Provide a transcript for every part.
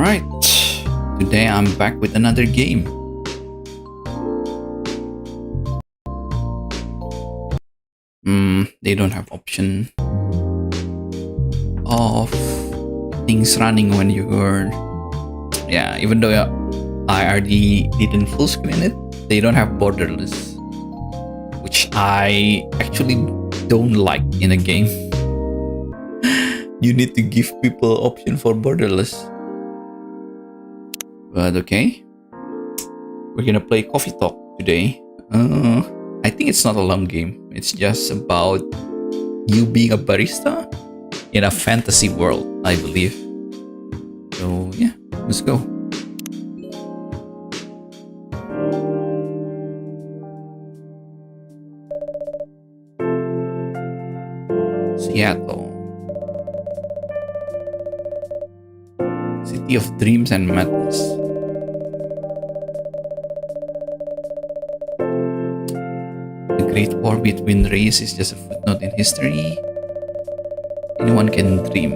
Alright, today I'm back with another game. They don't have option of things running when you're... Yeah, even though I already didn't full screen it, they don't have borderless, which I actually don't like in a game. You need to give people option for borderless. But okay, we're gonna play Coffee Talk today. I think it's not a long game. It's just about you being a barista in a fantasy world, I believe. So yeah, let's go. Seattle. City of dreams and madness. The Great War between races is just a footnote in history. Anyone can dream.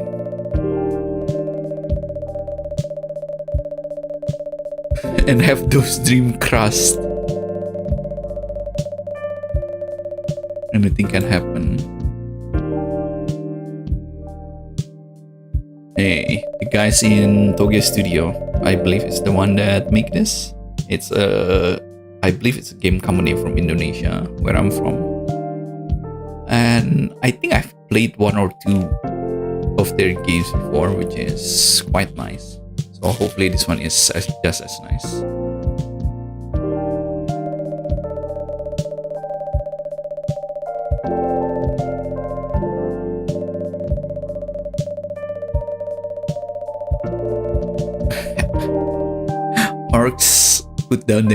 And have those dreams crushed. Anything can happen. Hey, the guys in Tokyo Studio, I believe it's the one that make this. It's I believe it's a game company from Indonesia, where I'm from. And I think I've played one or two of their games before, which is quite nice. So hopefully this one is just as nice. Orcs put down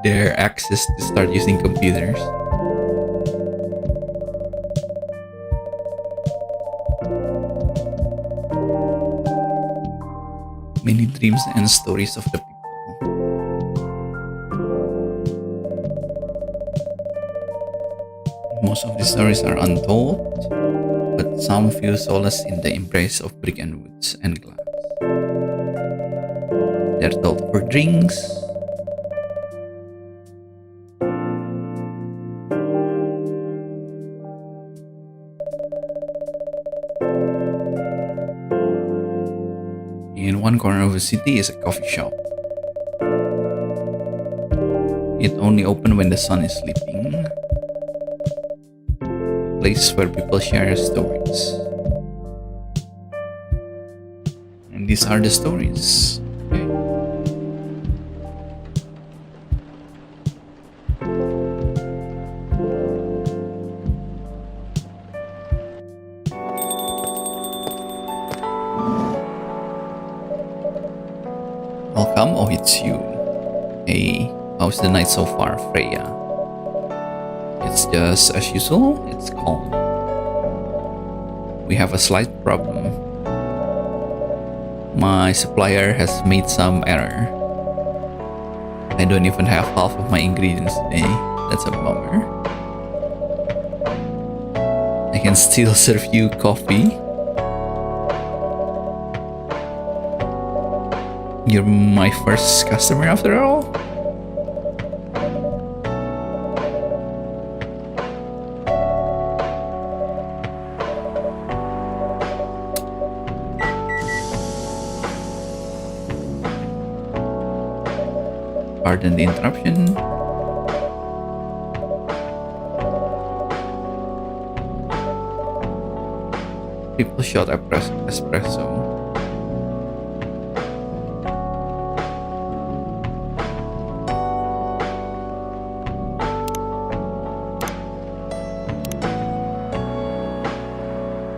their axes to start using computers. Many dreams and stories of the people. Most of the stories are untold, but some feel solace in the embrace of brick and woods and glass. They're told for drinks, in one corner of the city is a coffee shop. It only opens when the sun is sleeping. A place where people share their stories. And these are the stories. Okay. Welcome, oh it's you. Hey, how's the night so far, Freya? It's just as usual, it's calm. We have a slight problem. My supplier has made some error. I don't even have half of my ingredients today. That's a bummer. I can still serve you coffee. You're my first customer after all? Pardon the interruption. Triple shot espresso.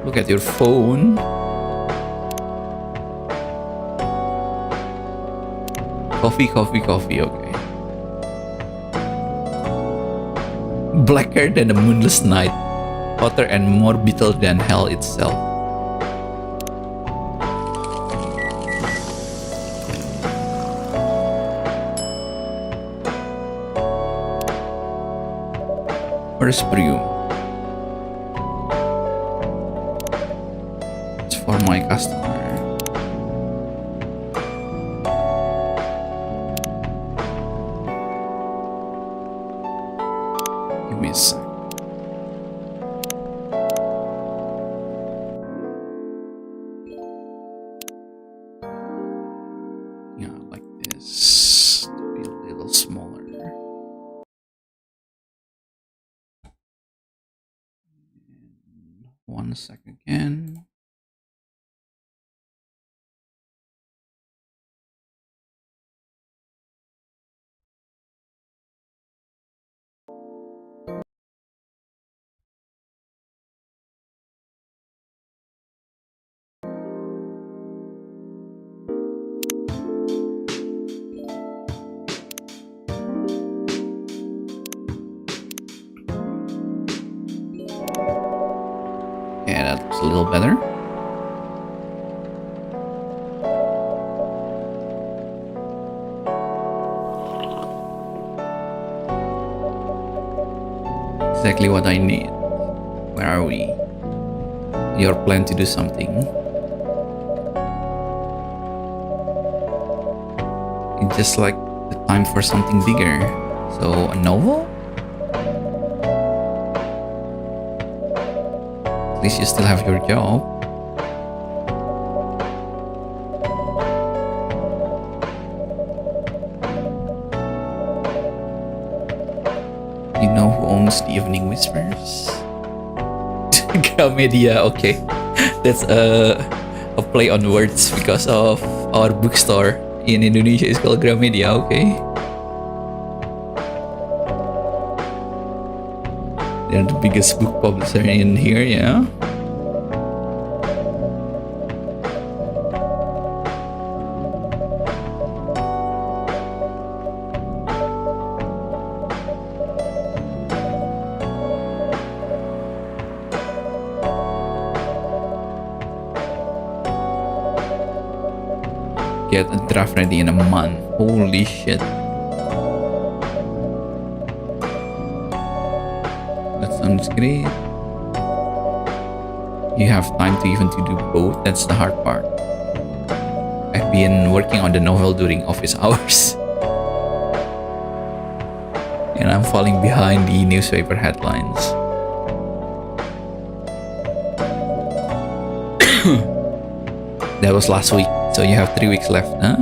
Look at your phone. Coffee, okay. Blacker than a moonless night, hotter and more bitter than hell itself. First brew. It's for my customer. 1 sec again. Yeah, that looks a little better. Exactly what I need. Where are we? Your plan to do something. It's just like the time for something bigger. So, a novel? At least you still have your job. You know who owns the Evening Whispers? Gramedia, okay. That's a play on words because of our bookstore in Indonesia is called Gramedia, okay. They're the biggest book publisher in here, yeah. Get a draft ready in a month. Holy shit. That sounds great. You have time to even to do both. That's the hard part. I've been working on the novel during office hours. And I'm falling behind the newspaper headlines. That was last week. So you have 3 weeks left, huh?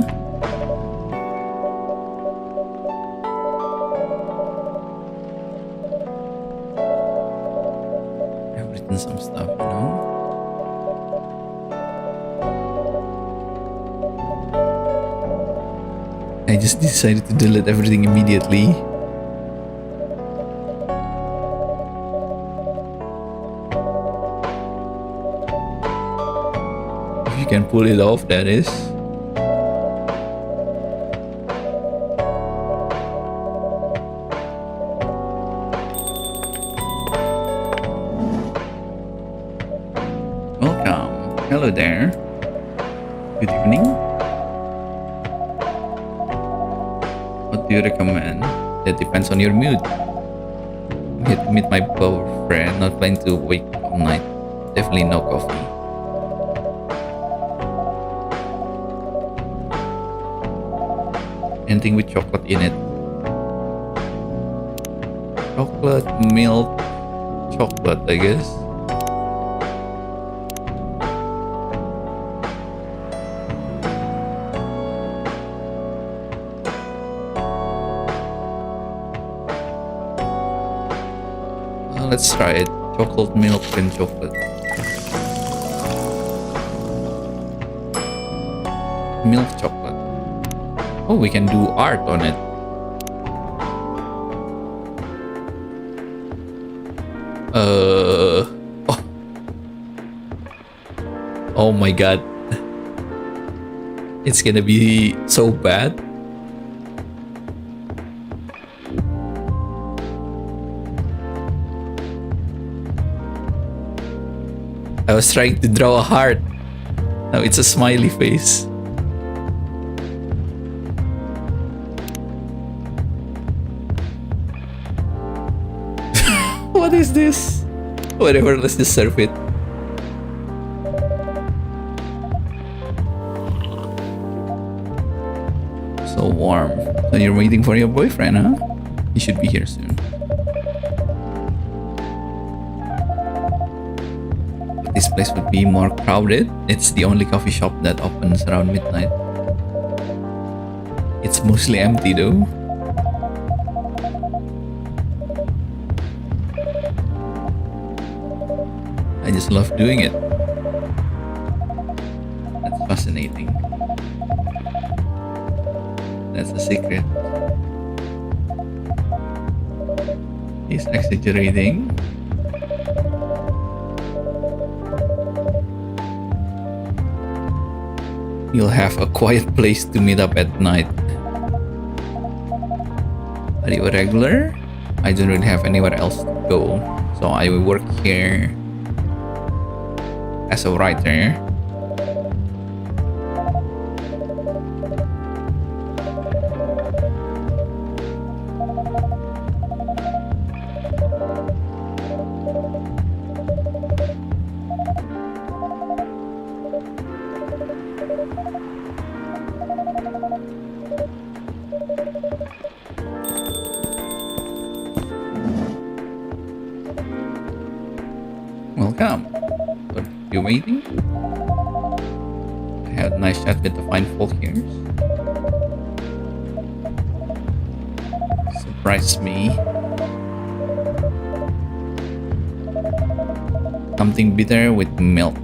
I've written some stuff, you know? I just decided to delete everything immediately. If you can pull it off, that is. Welcome. Hello there. Good evening. What do you recommend? That depends on your mood. I'm here to meet my boyfriend, not planning to wait all night. Definitely no coffee. Anything with chocolate in it. Chocolate, milk, chocolate, I guess. Let's try it. Chocolate, milk, and chocolate. Milk chocolate. Oh, we can do art on it. Oh. Oh my god. It's gonna be so bad. I was trying to draw a heart. Now it's a smiley face. What is this? Whatever, let's just serve it. So warm. So you're waiting for your boyfriend, huh? He should be here soon. This place would be more crowded. It's the only coffee shop that opens around midnight. It's mostly empty though. I just love doing it. That's fascinating. That's a secret. He's exaggerating. You'll have a quiet place to meet up at night. Are you a regular? I don't really have anywhere else to go, so I will work here as a writer. Welcome. What are you waiting? I had a nice chat with the fine folk here. Surprised me. Something bitter with milk.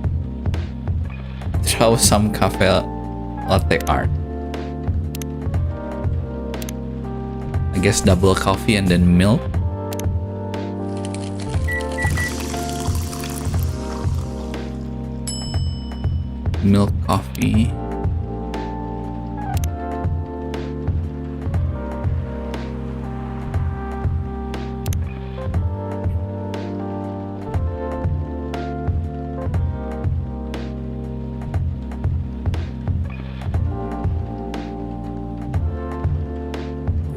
Throw some cafe latte art. I guess double coffee and then milk. Milk coffee.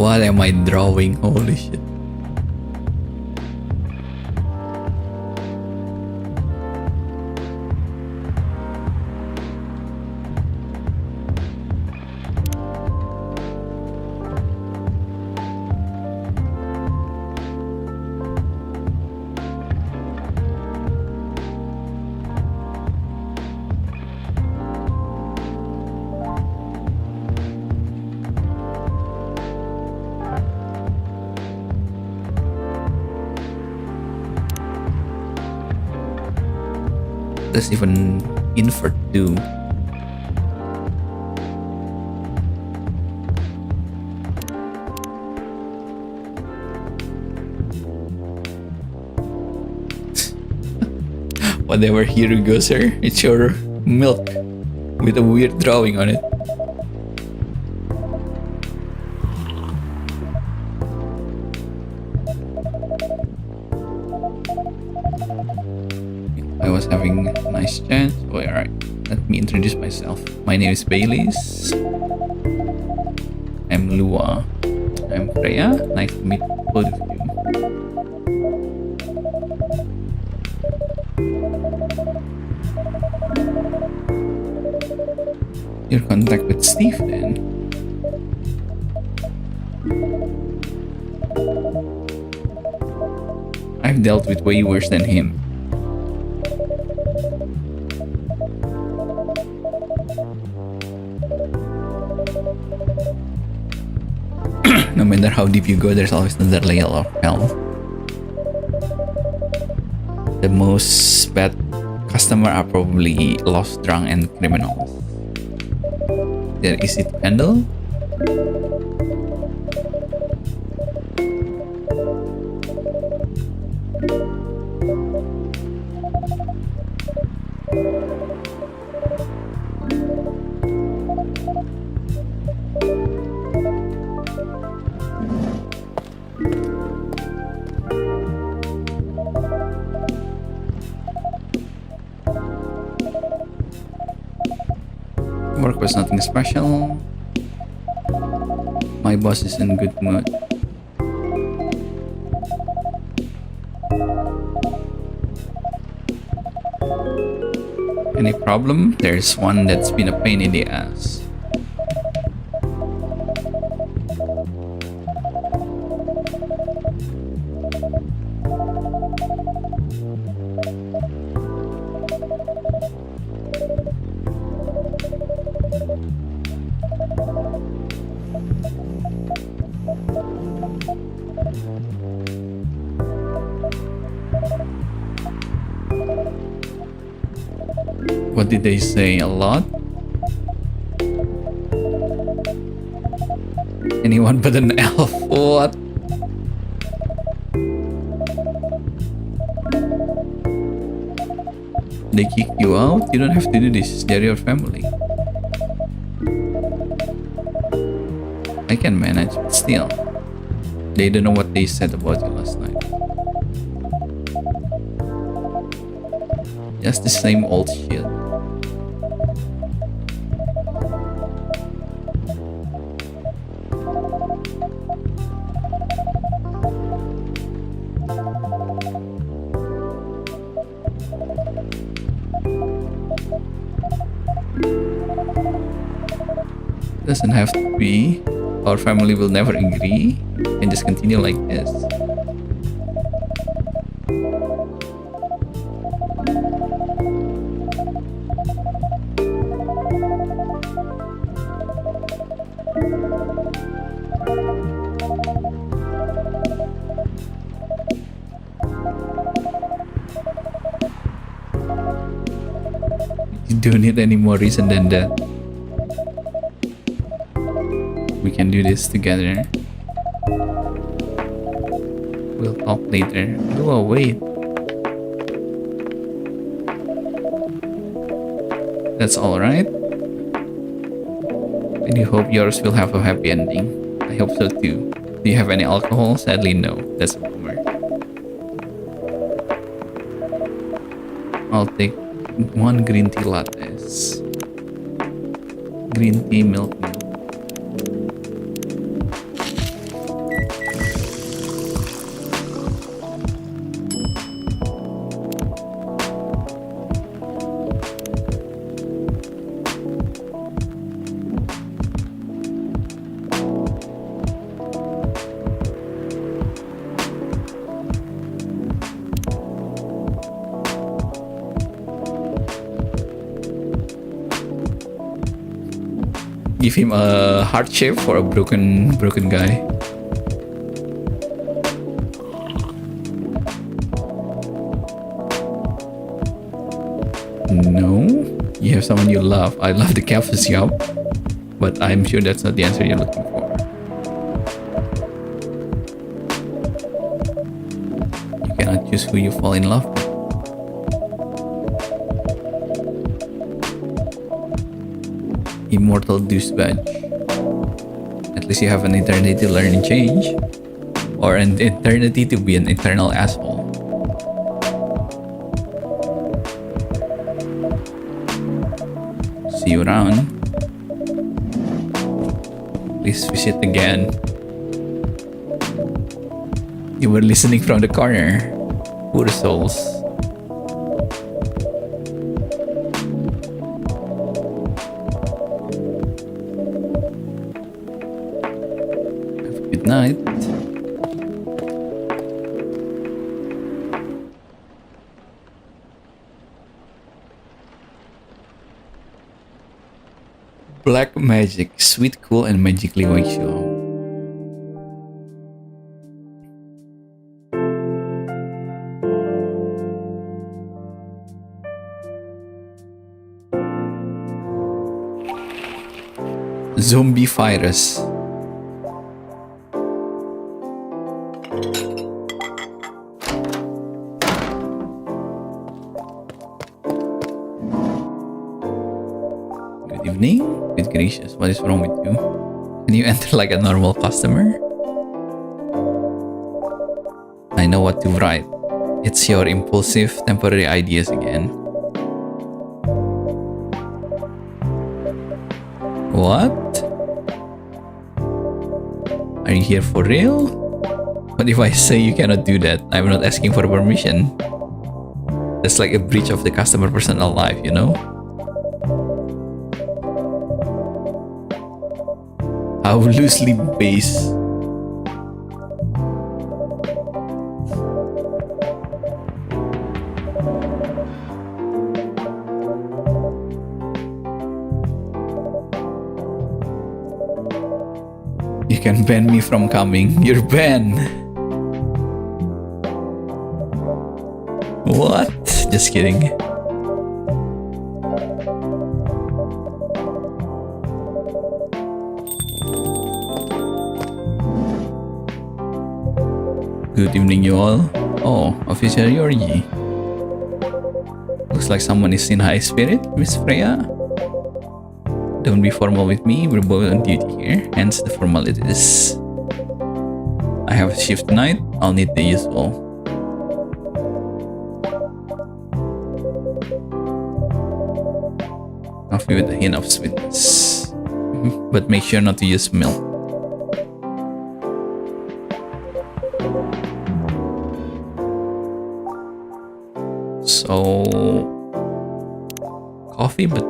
What am I drawing? Holy shit. There's even invert too. Whatever, here you go, sir. It's your milk with a weird drawing on it. I was having a nice chat. Oh, alright. Let me introduce myself. My name is Baileys. I'm Lua. I'm Freya. Nice to meet both of you. Your contact with Steve then. I've dealt with way worse than him. No matter how deep you go, there's always another layer of hell. The most bad customer are probably lost, drunk, and criminals. They're easy to handle. Work was nothing special. My boss is in good mood. Any problem? There's one that's been a pain in the ass. What did they say? A lot? Anyone but an elf? What? They kick you out? You don't have to do this. They're your family. I can manage, but still. They don't know what they said about you last night. Just the same old shit. Doesn't have to be. Our family will never agree. Can just continue like this. You don't need any more reason than that. We can do this together. We'll talk later. Oh, wait. That's alright. I do hope yours will have a happy ending. I hope so too. Do you have any alcohol? Sadly, no. That's a bummer. I'll take 1 green tea lattes. Green tea milk. Give him a heart shape for a broken guy. No, you have someone you love. I love the campus job, but I'm sure that's not the answer you're looking for. You cannot choose who you fall in love with. Immortal douchebag. At least you have an eternity to learn and change. Or an eternity to be an eternal asshole. See you around. Please visit again. You were listening from the corner. Poor souls. Good night. Black magic, sweet, cool, and magically wakes you up. Zombie virus. Good evening. Good gracious, what is wrong with you? Can you enter like a normal customer? I know what to write. It's your impulsive, temporary ideas again. What? Are you here for real? What if I say you cannot do that? I'm not asking for permission. That's like a breach of the customer personal life, you know? How loosely based. You can ban me from coming. You're banned. What? Just kidding. Good evening, you all. Oh, Officer Yorji. Looks like someone is in high spirit, Miss Freya. Don't be formal with me, we're both on duty here, hence the formalities. I have a shift tonight, I'll need the usual. Coffee with a hint of sweetness. But make sure not to use milk. So, coffee but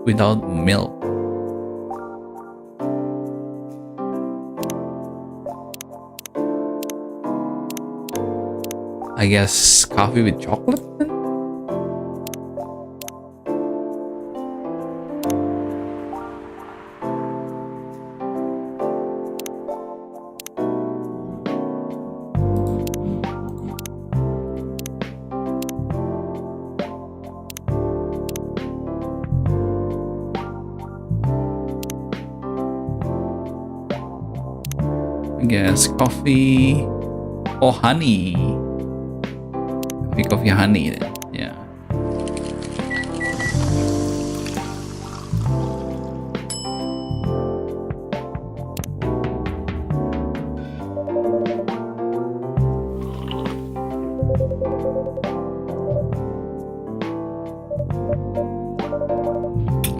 without milk. I guess coffee with chocolate then? I guess coffee or honey. Coffee, honey then. Yeah.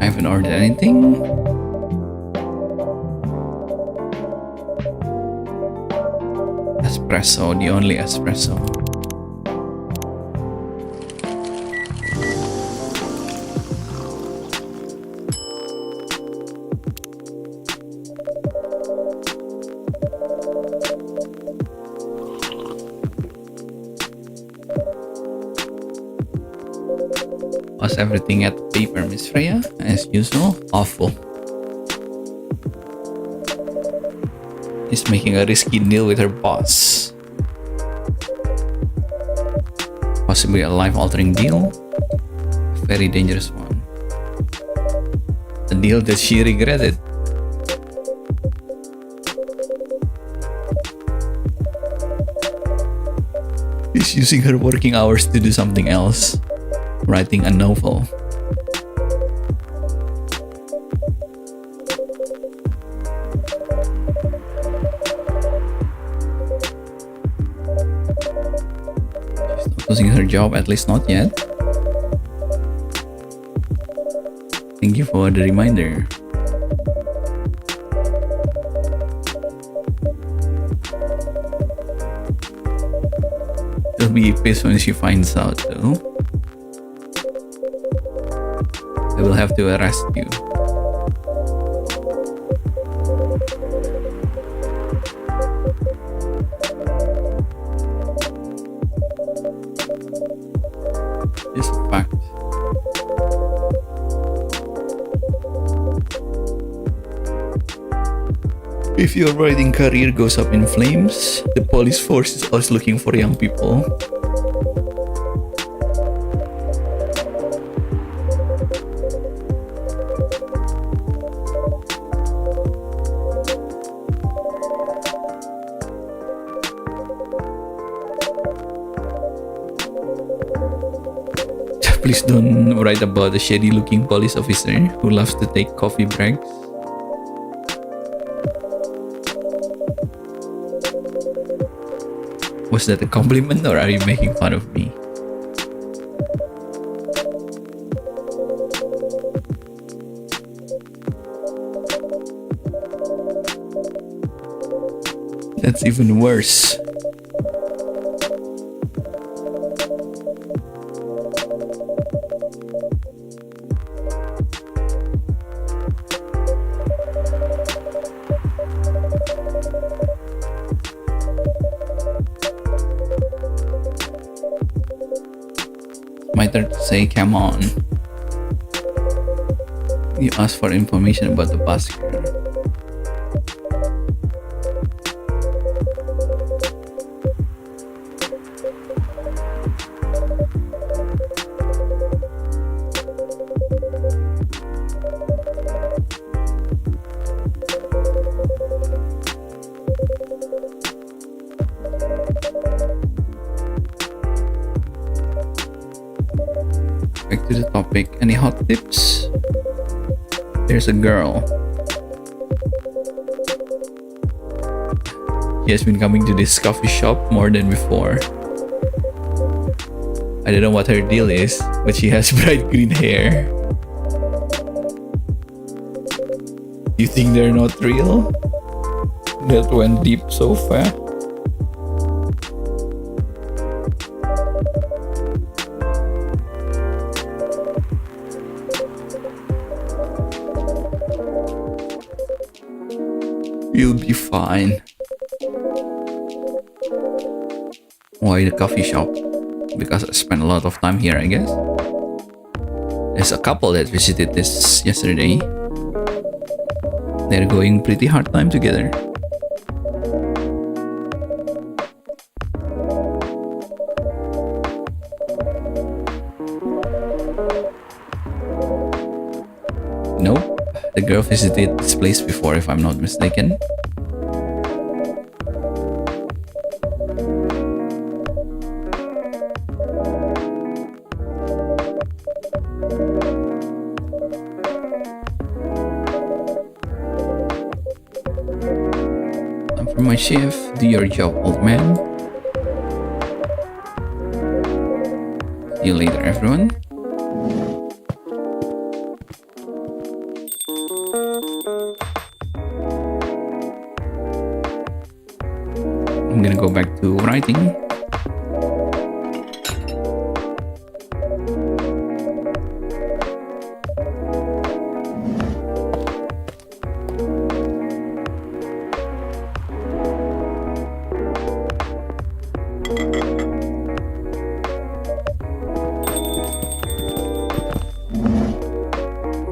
I haven't ordered anything. Espresso, the only espresso. Was everything at paper, Miss Freya? As usual, awful. She's making a risky deal with her boss. Possibly a life-altering deal. A very dangerous one. A deal that she regretted. She's using her working hours to do something else. Writing a novel. She's not losing her job, at least not yet. Thank you for the reminder. She'll be pissed when she finds out though. I will have to arrest you. It's a fact. If your writing career goes up in flames, the police force is always looking for young people. Please don't write about a shady looking police officer who loves to take coffee breaks. Was that a compliment or are you making fun of me? That's even worse. My turn to say, come on. You asked for information about the busker. Back to the topic. Any hot tips? There's a girl. She has been coming to this coffee shop more than before. I don't know what her deal is, but she has bright green hair. You think they're not real? That went deep so fast. You'll be fine. Why the coffee shop? Because I spent a lot of time here, I guess. There's a couple that visited this yesterday. They're going pretty hard time together. Nope, the girl visited this place before, if I'm not mistaken. From my shift, do your job, old man. See you later, everyone. I'm gonna go back to writing.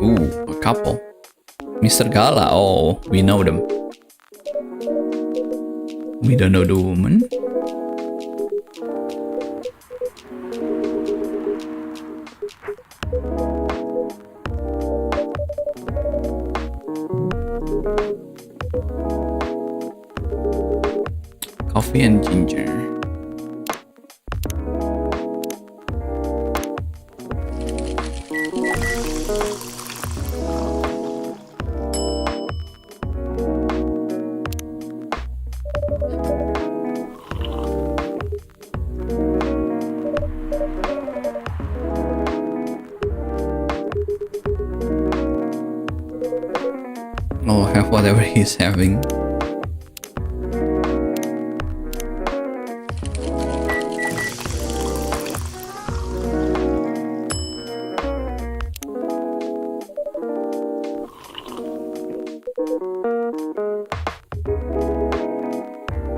Ooh, a couple. Mr. Gala, oh, we know them. We don't know the woman. Coffee and ginger. I'll have whatever he's having.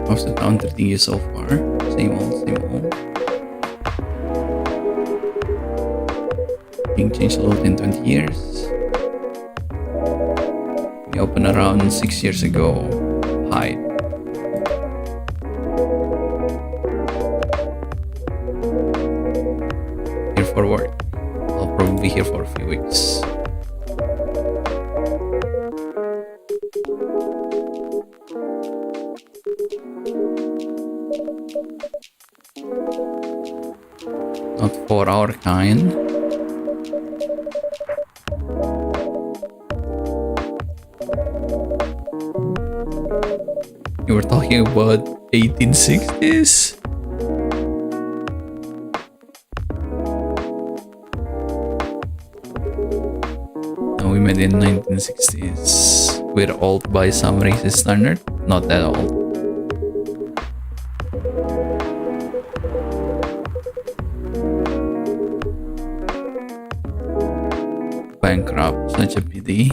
How's the town treating you so far? Same old, same old. Being changed a lot in 20 years. We opened around 6 years ago. Hi. Here for work. I'll probably be here for a few weeks. Not for our kind. You were talking about 1860s? No, we met in 1960s. We're old by some racist standard. Not that old. Bankrupt, such a pity.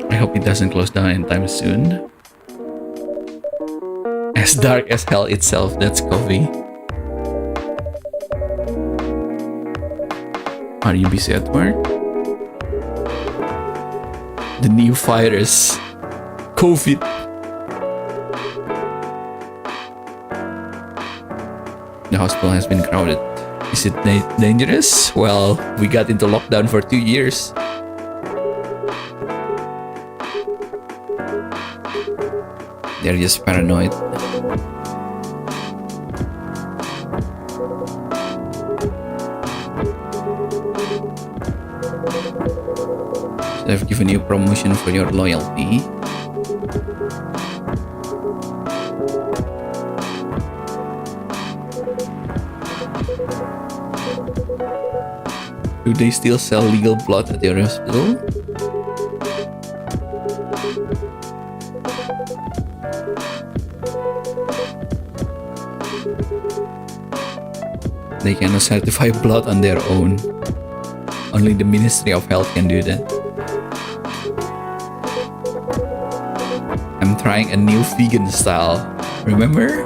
I hope it doesn't close down anytime soon. As dark as hell itself, that's coffee. Are you busy at work? The new virus, COVID. The hospital has been crowded. Is it dangerous? Well, we got into lockdown for 2 years. They're just paranoid. So I've given you promotion for your loyalty. Do they still sell legal blood at your hospital? They cannot certify blood on their own. Only the Ministry of Health can do that. I'm trying a new vegan style. Remember?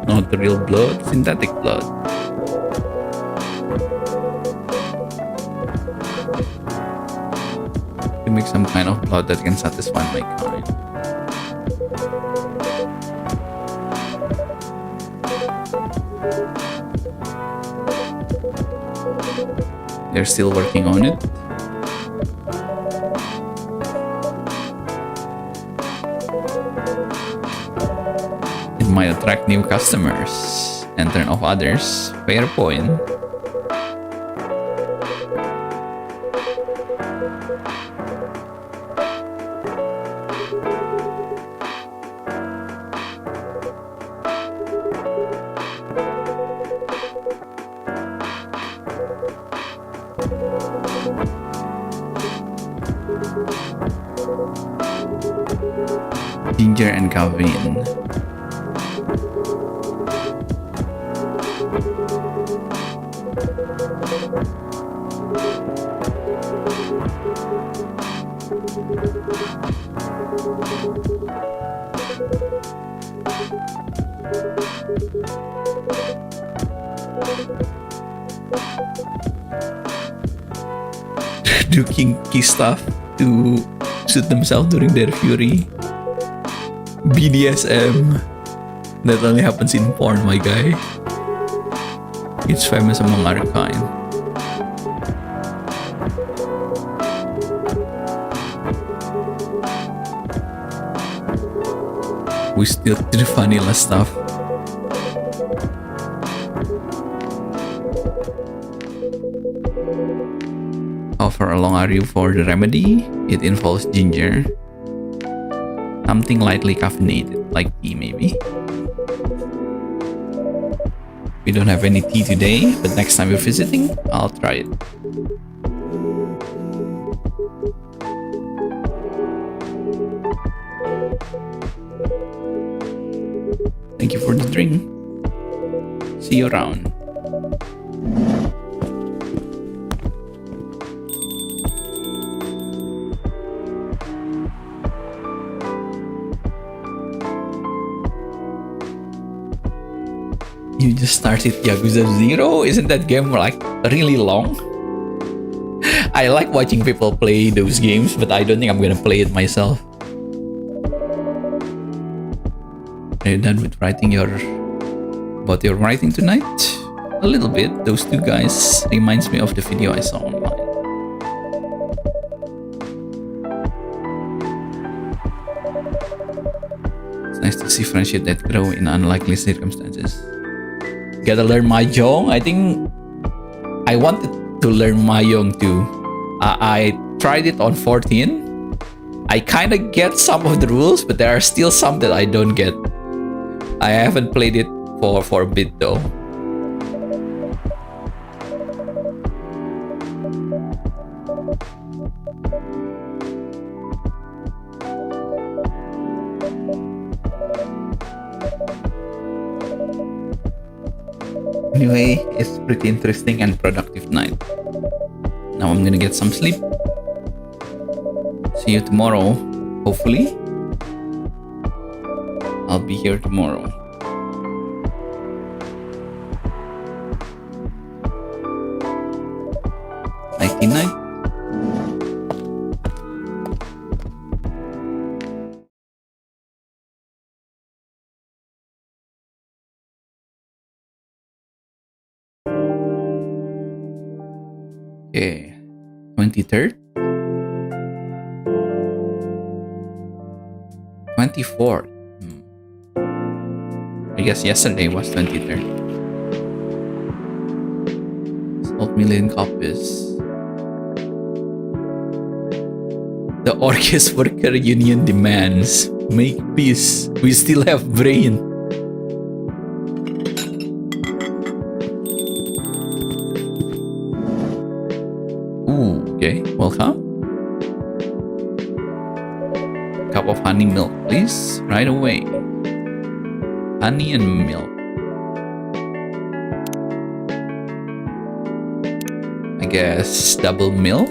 Not the real blood, synthetic blood. To make some kind of blood that can satisfy my kind. They're still working on it. It might attract new customers and turn off others. Fair point. Ginger and caffeine. Do kinky stuff to suit themselves during their fury. BDSM. That only happens in porn, my guy. It's famous among our kind. We still do the vanilla stuff. Offer a long review for the remedy. It involves ginger. Something lightly caffeinated, like tea maybe. We don't have any tea today, but next time you're visiting, I'll try it. Thank you for the drink. See you around. You just started Yakuza 0? Isn't that game like really long? I like watching people play those games, but I don't think I'm gonna play it myself. Are you done with writing about your writing tonight? A little bit. Those two guys reminds me of the video I saw online. It's nice to see friendship that grow in unlikely circumstances. Gotta learn Mahjong. I think I wanted to learn Mahjong too. I tried it on 14. I kind of get some of the rules, but there are still some that I don't get. I haven't played it for a bit though. Anyway, it's pretty interesting and productive night. Now I'm gonna get some sleep. See you tomorrow, hopefully. I'll be here tomorrow. Nighty night. Okay, 23rd, 24th. I guess yesterday was 23rd. Salt million copies. The Orchis Worker Union demands make peace. We still have brain. Ooh, okay, welcome. Cup of honey milk, please. Right away. Honey and milk. I guess double milk.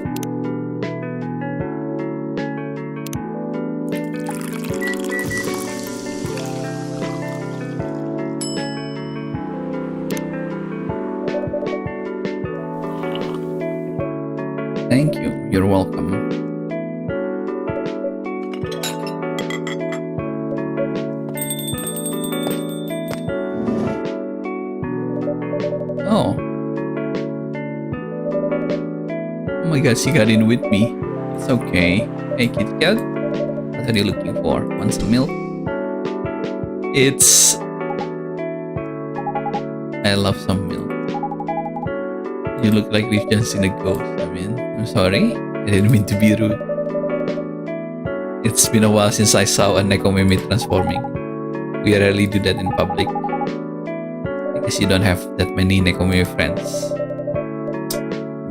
Thank you. You're welcome. Oh. Oh my god, she got in with me. It's okay. Hey, Kit Kat. What are you looking for? Want some milk? I love some milk. You look like we've just seen a ghost. I'm sorry. I didn't mean to be rude. It's been a while since I saw a Nekomeme transforming. We rarely do that in public. I guess you don't have that many Nekomeme friends.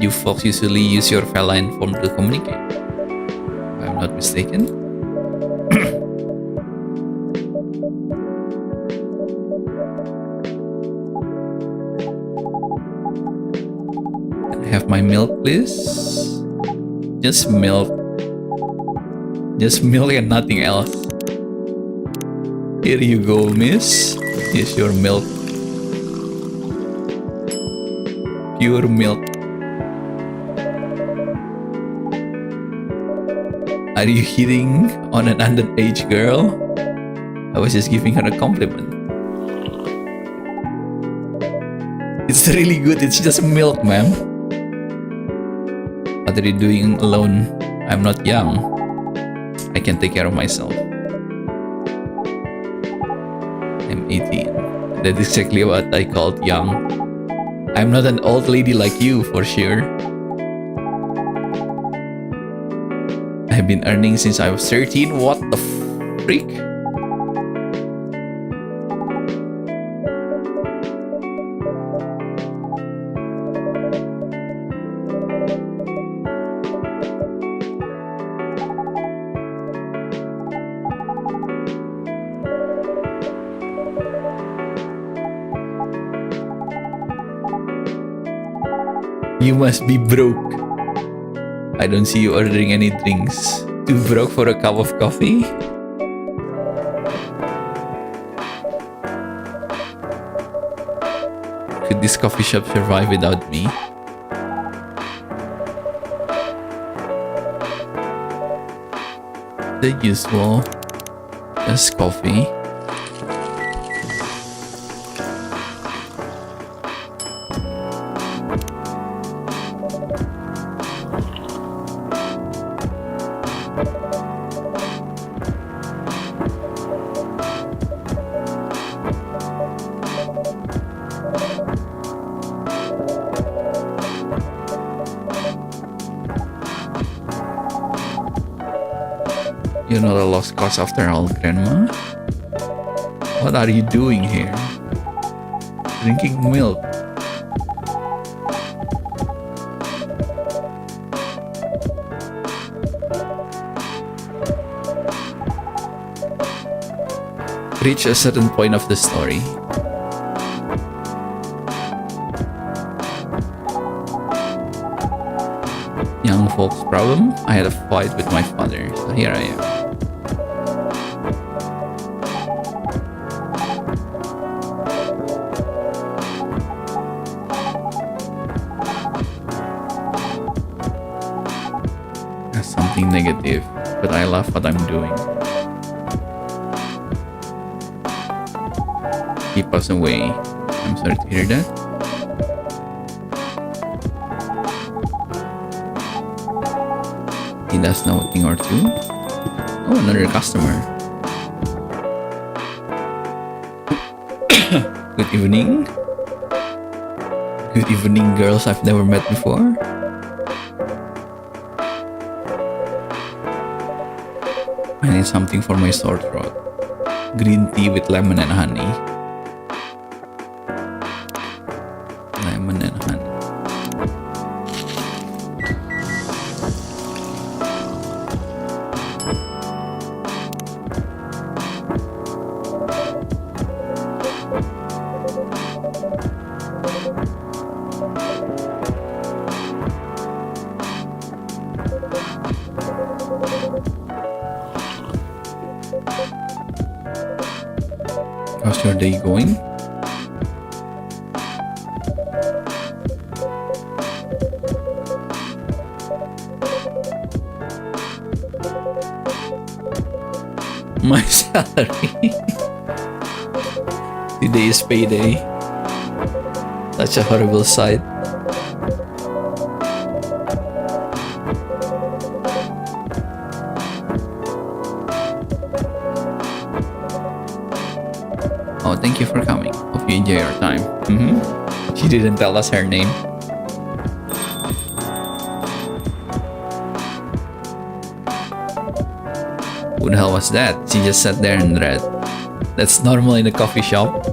You folks usually use your feline form to communicate. If I'm not mistaken. Can I have my milk, please? Just milk. Just milk and nothing else. Here you go, miss. Here's your milk. Pure milk. Are you hitting on an underage girl? I was just giving her a compliment. It's really good. It's just milk, ma'am. What are you doing alone? I'm not young. I can take care of myself. I'm 18. That's exactly what I called young. I'm not an old lady like you, for sure. I've been earning since I was 13. What the freak? You must be broke. I don't see you ordering any drinks. Too broke for a cup of coffee? Could this coffee shop survive without me? The usual. Just coffee. You're not a lost cause after all, Grandma. What are you doing here? Drinking milk. Reach a certain point of the story. Young folks problem? I had a fight with my father, so here I am. That's something negative, but I love what I'm doing. Keep us away. I'm sorry to hear that. does know a thing or two. Oh, another customer. Good evening. Good evening, girls I've never met before. I need something for my sore throat. Green tea with lemon and honey. Lemon and honey. How's your day going? My salary. Today is payday. Such a horrible sight. Oh, thank you for coming. Hope you enjoy your time. She didn't tell us her name. Who the hell was that? She just sat there and read. That's normal in a coffee shop.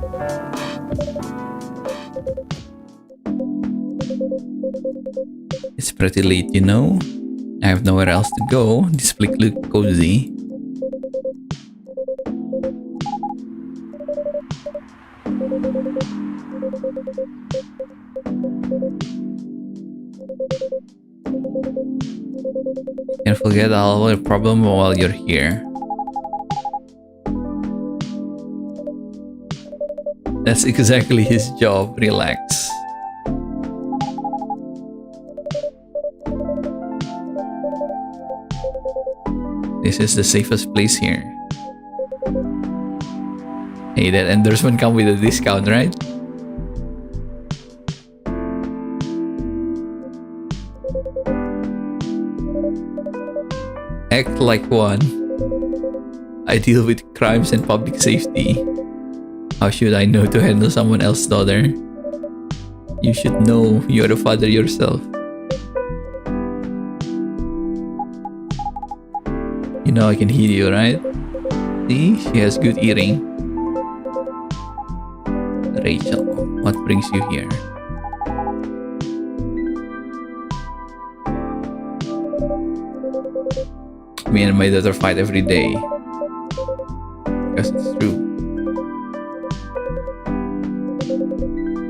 It's pretty late, you know. I have nowhere else to go. This place looks cozy. Can't forget all your problem while you're here. That's exactly his job. Relax. This is the safest place here. Hey, that endorsement come with a discount, right? Act like one. I deal with crimes and public safety. How should I know to handle someone else's daughter? You should know you're the father yourself. You know I can hear you, right? See, she has good earring. Rachel, what brings you here? Me and my daughter fight every day. Because it's true.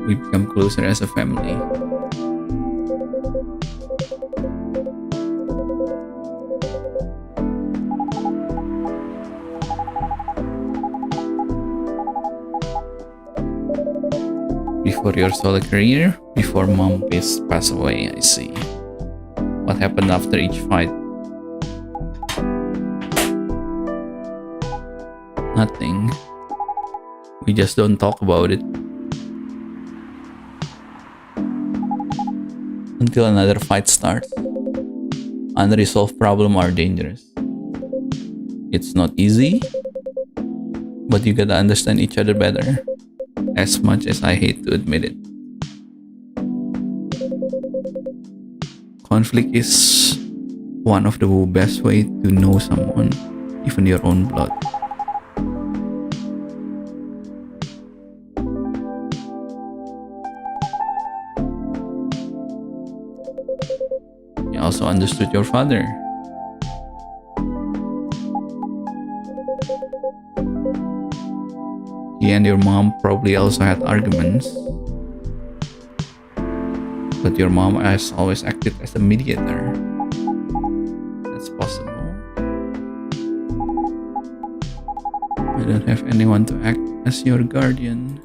We become closer as a family. Before your solo career, before mom passed away, I see. What happened after each fight? Nothing. We just don't talk about it. Until another fight starts. Unresolved problems are dangerous. It's not easy, but you gotta understand each other better. As much as I hate to admit it. Conflict is one of the best way to know someone, even your own blood. You also understood your father. He and your mom probably also had arguments. But your mom has always acted as a mediator. That's possible. I don't have anyone to act as your guardian.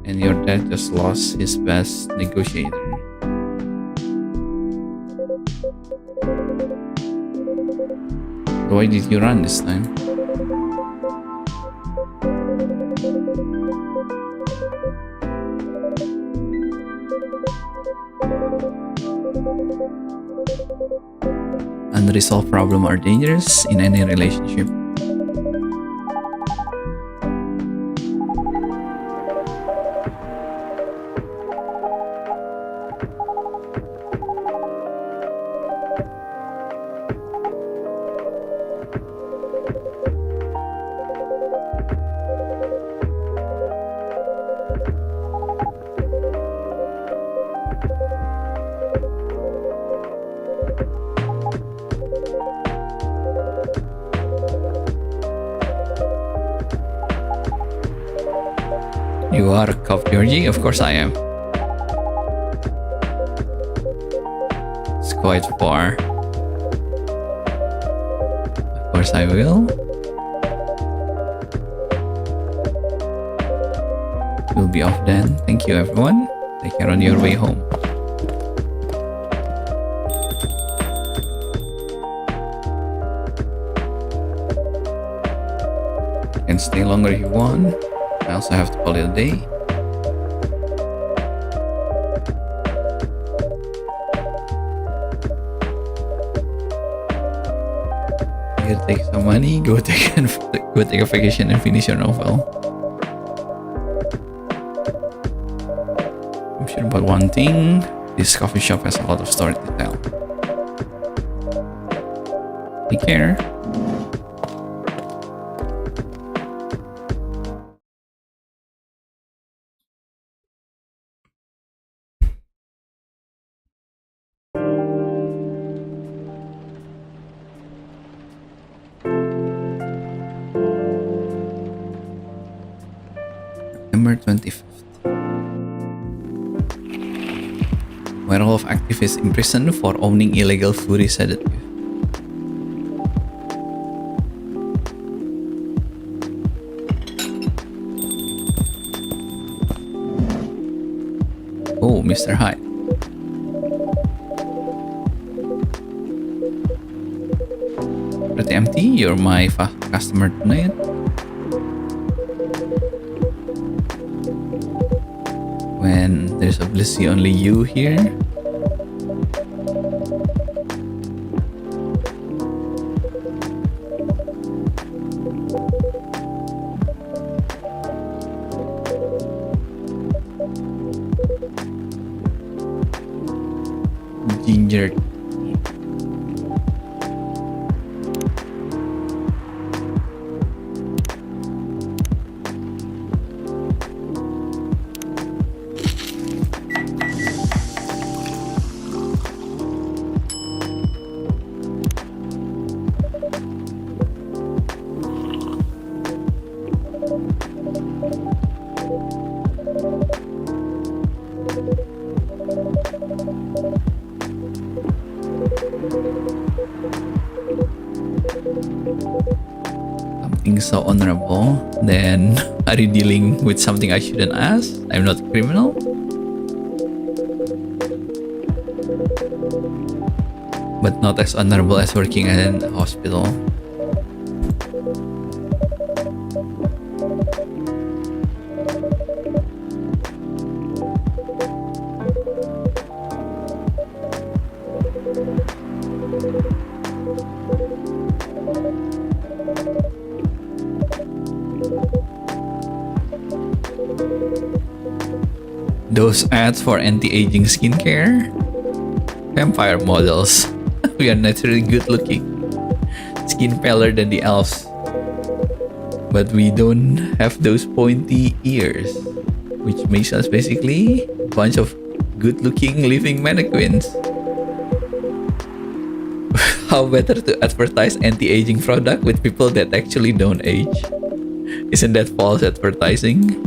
And your dad just lost his best negotiator. So why did you run this time? unresolved problems are dangerous in any relationship. You are a cop, Georgie? Of course I am. It's quite far. Of course I will. You'll be off then. Thank you, everyone. Take care on your way home. You can stay longer if you want. I also have to call it a day. You take some money, go take a vacation and finish your novel. I'm sure about one thing, this coffee shop has a lot of story to tell. Take care. September 25th. Werewolf activist imprisoned for owning illegal furry sedative. Oh, Mr. Hyde. Pretty empty, you're my customer tonight. When there's obviously only you here. Ginger. So honorable, then are you dealing with something I shouldn't ask? I'm not a criminal. But not as honorable as working at a hospital. Those ads for anti-aging skincare? Vampire models. We are naturally good looking. Skin paler than the elves. But we don't have those pointy ears. Which makes us basically a bunch of good looking living mannequins. How better to advertise anti-aging product with people that actually don't age? Isn't that false advertising?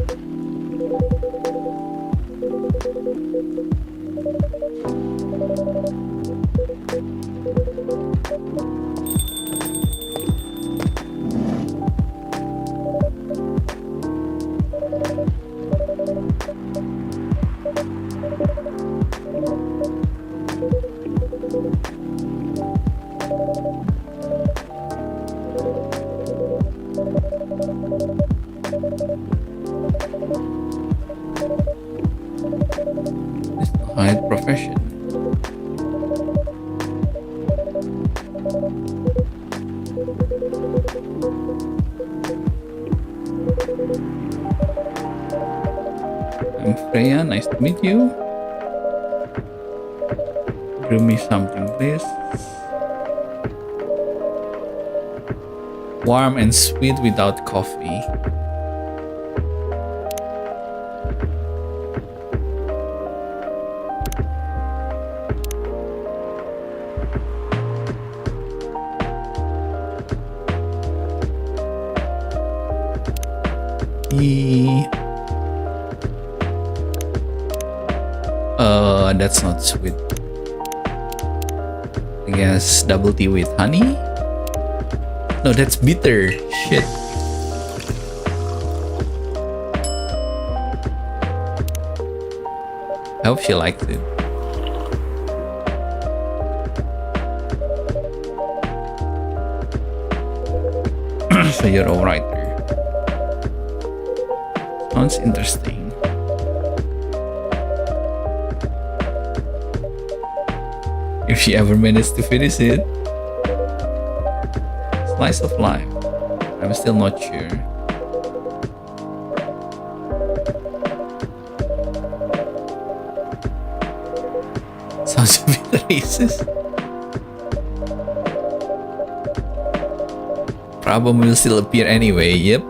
Profession. Freya, nice to meet you. Brew me something, please. Warm and sweet without coffee. That's not sweet. I guess double tea with honey? No, that's bitter. Shit. I hope she liked it. So you're a writer. Sounds interesting. If she ever managed to finish it. Slice of life. I'm still not sure. Sounds a bit racist. Problem will still appear anyway, yep.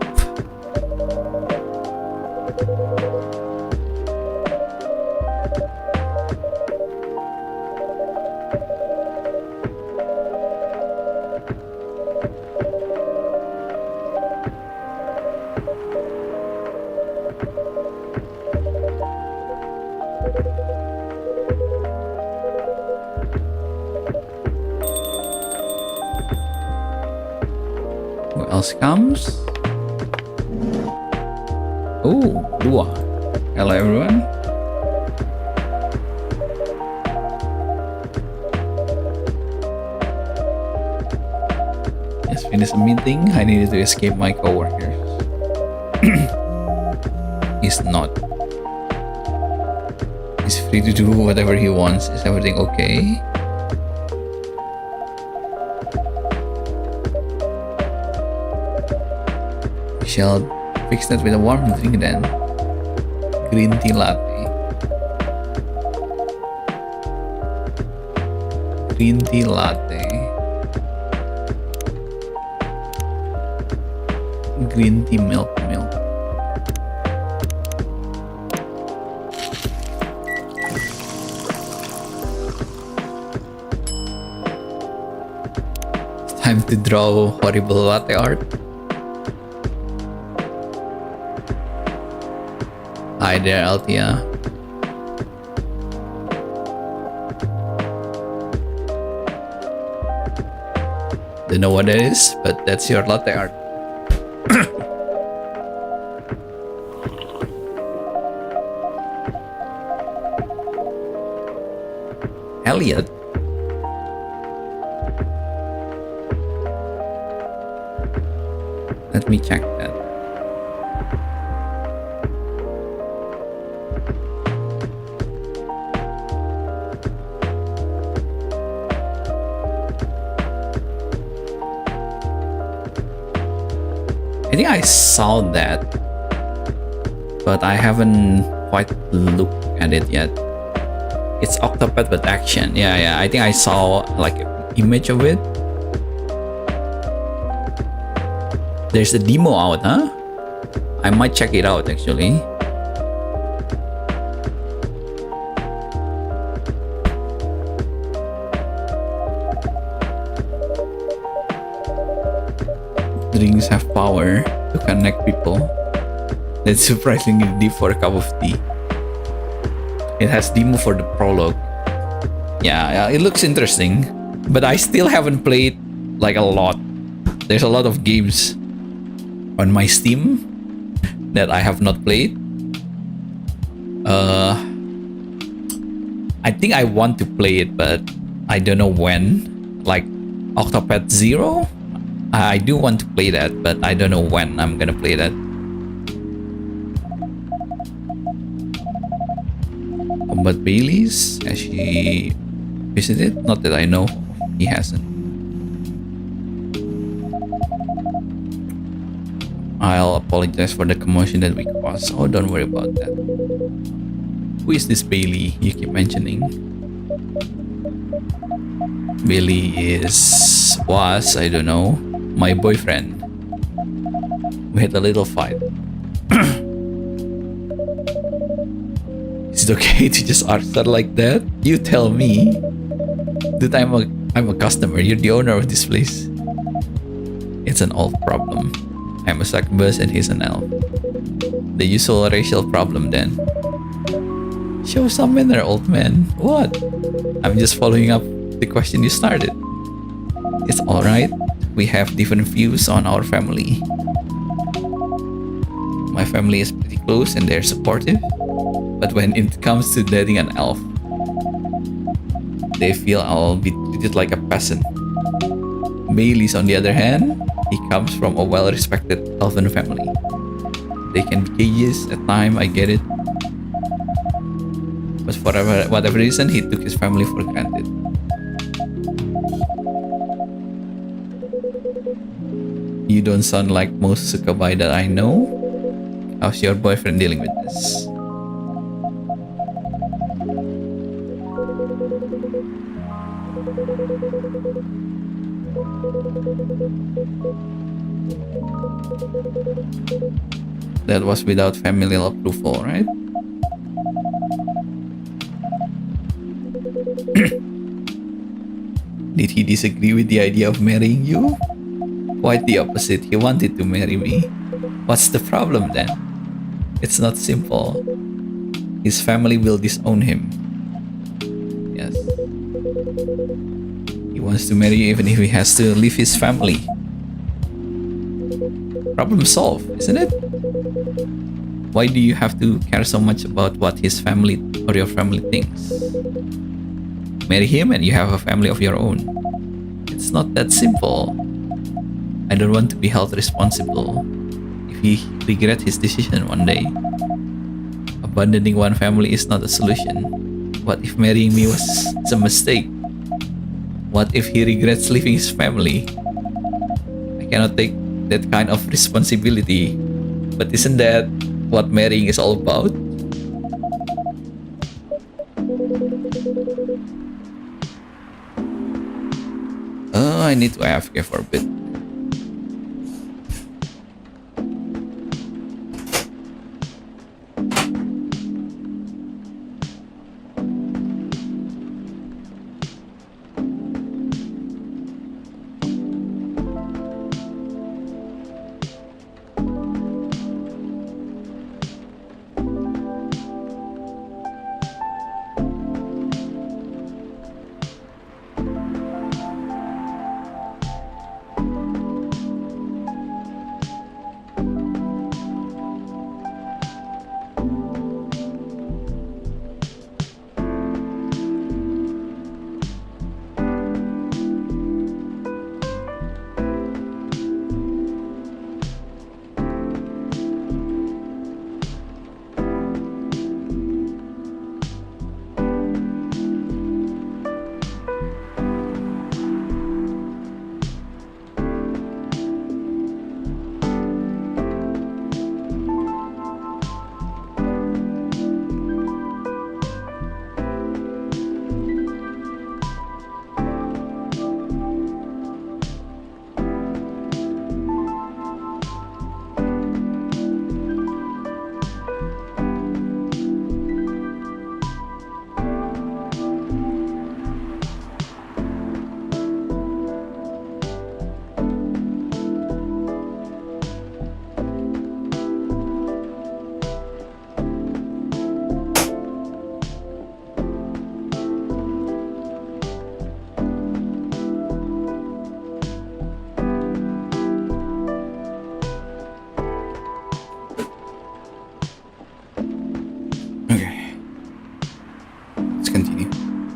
What else comes? Oh, Dua. Hello everyone. Just finished a meeting. I needed to escape my coworkers. He's not. He's free to do whatever he wants. Is everything okay? We shall fix that with a warm drink then. Green tea latte. Green tea latte. Green tea milk. Time to draw horrible latte art. Hi there, Altia. Don't know what that is, but that's your latte art. Elliot. Let me check that. I think I saw that, but I haven't quite looked at it yet. It's Octopad with action. Yeah. I think I saw like an image of it. There's a demo out, huh? I might check it out actually. Drinks have power to connect people. That's surprisingly deep for a cup of tea. It has demo for the prologue. Yeah, it looks interesting. But I still haven't played like a lot. There's a lot of games on my Steam that I have not played. I think I want to play it, but I don't know when. Like Octopath Zero? I do want to play that, but I don't know when I'm gonna play that. Combat Bailey's? Has she visited? Not that I know. He hasn't. I'll apologize for the commotion that we caused. Oh, don't worry about that. Who is this Bailey you keep mentioning? Bailey I don't know, my boyfriend. We had a little fight. Is it okay to just answer like that? You tell me. That I'm a customer. You're the owner of this place. It's an old problem. I'm a succubus and he's an elf. The usual racial problem then. Show some manner, old man. What? I'm just following up the question you started. It's alright. We have different views on our family. My family is pretty close and they're supportive. But when it comes to dating an elf, they feel I'll be treated like a peasant. Bailey's, on the other hand, he comes from a well-respected elven family. They can be cautious at times, I get it. But for whatever reason, he took his family for granted. You don't sound like most succubi that I know. How's your boyfriend dealing with this? That was without familial approval, right? Did he disagree with the idea of marrying you? Quite the opposite. He wanted to marry me. What's the problem then? It's not simple. His family will disown him. Yes. He wants to marry you even if he has to leave his family. Problem solved, isn't it? Why do you have to care so much about what his family or your family thinks? Marry him and you have a family of your own. It's not that simple. I don't want to be held responsible if he regrets his decision one day. Abandoning one family is not a solution. What if marrying me was a mistake? What if he regrets leaving his family? I cannot take that kind of responsibility. But isn't that what marrying is all about? I need to AFK for a bit.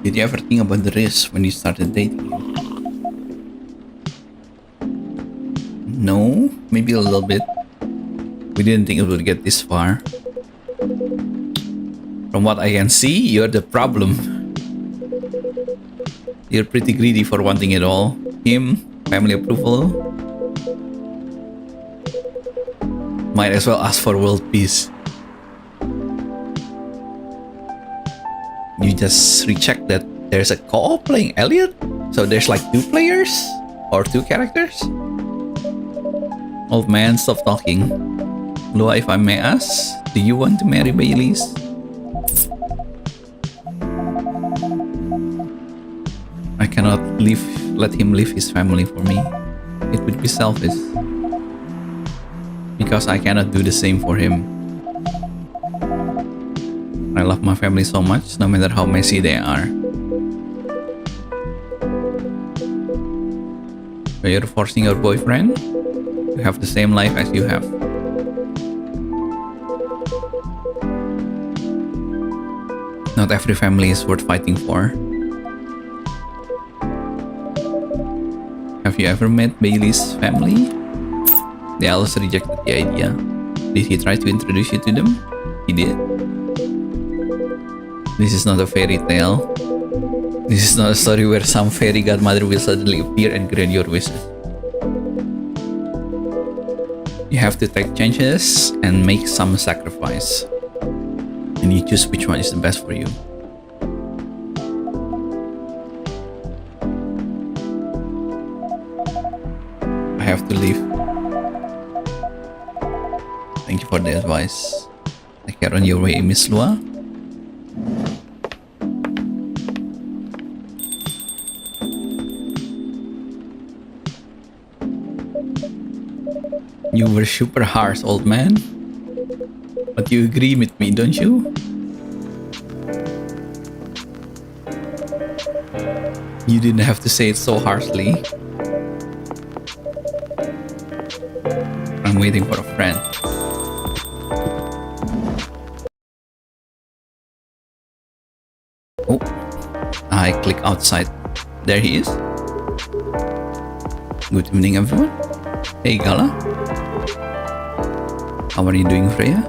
Did you ever think about the risk when you started dating? No, maybe a little bit. We didn't think it would get this far. From what I can see, you're the problem. You're pretty greedy for wanting it all. Him, family approval. Might as well ask for world peace. You just recheck that there's a co-op playing Elliot? So there's like 2 players? Or 2 characters? Old man, stop talking. Lua, if I may ask, do you want to marry Baileys? I cannot let him leave his family for me. It would be selfish. Because I cannot do the same for him. I love my family so much, no matter how messy they are. So you're forcing your boyfriend to have the same life as you have. Not every family is worth fighting for. Have you ever met Bailey's family? They also rejected the idea. Did he try to introduce you to them? He did. This is not a fairy tale. This is not a story where some fairy godmother will suddenly appear and grant your wishes. You have to take chances and make some sacrifice. And you choose which one is the best for you. I have to leave. Thank you for the advice. Take care on your way, Miss Lua. You were super harsh, old man. But you agree with me, don't you? You didn't have to say it so harshly. I'm waiting for a friend. Oh, I click outside. There he is. Good evening, everyone. Hey, Gala. How are you doing, Freya?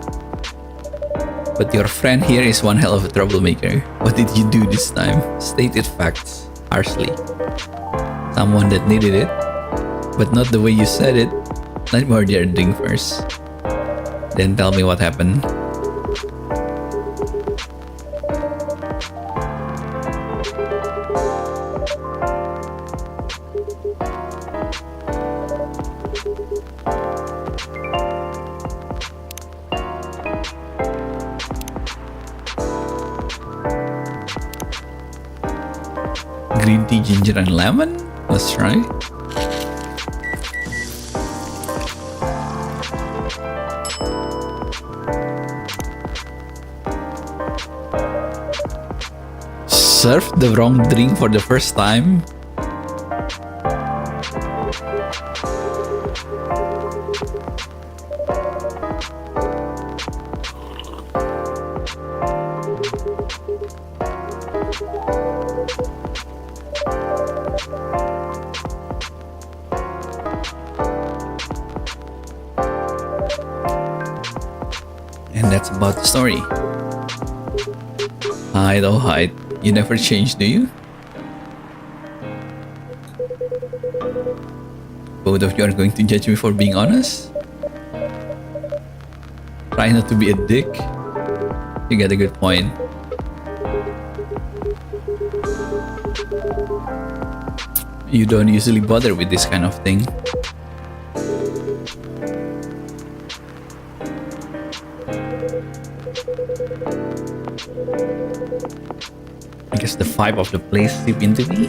But your friend here is one hell of a troublemaker. What did you do this time? Stated facts harshly. Someone that needed it, but not the way you said it. Let me order a drink first. Then tell me what happened. Green tea, ginger, and lemon? Let's try. Served the wrong drink for the first time? And that's about the story. Hide, oh hide. You never change, do you? Both of you are going to judge me for being honest? Try not to be a dick. You get a good point. You don't usually bother with this kind of thing. I guess the vibe of the place seeped into me.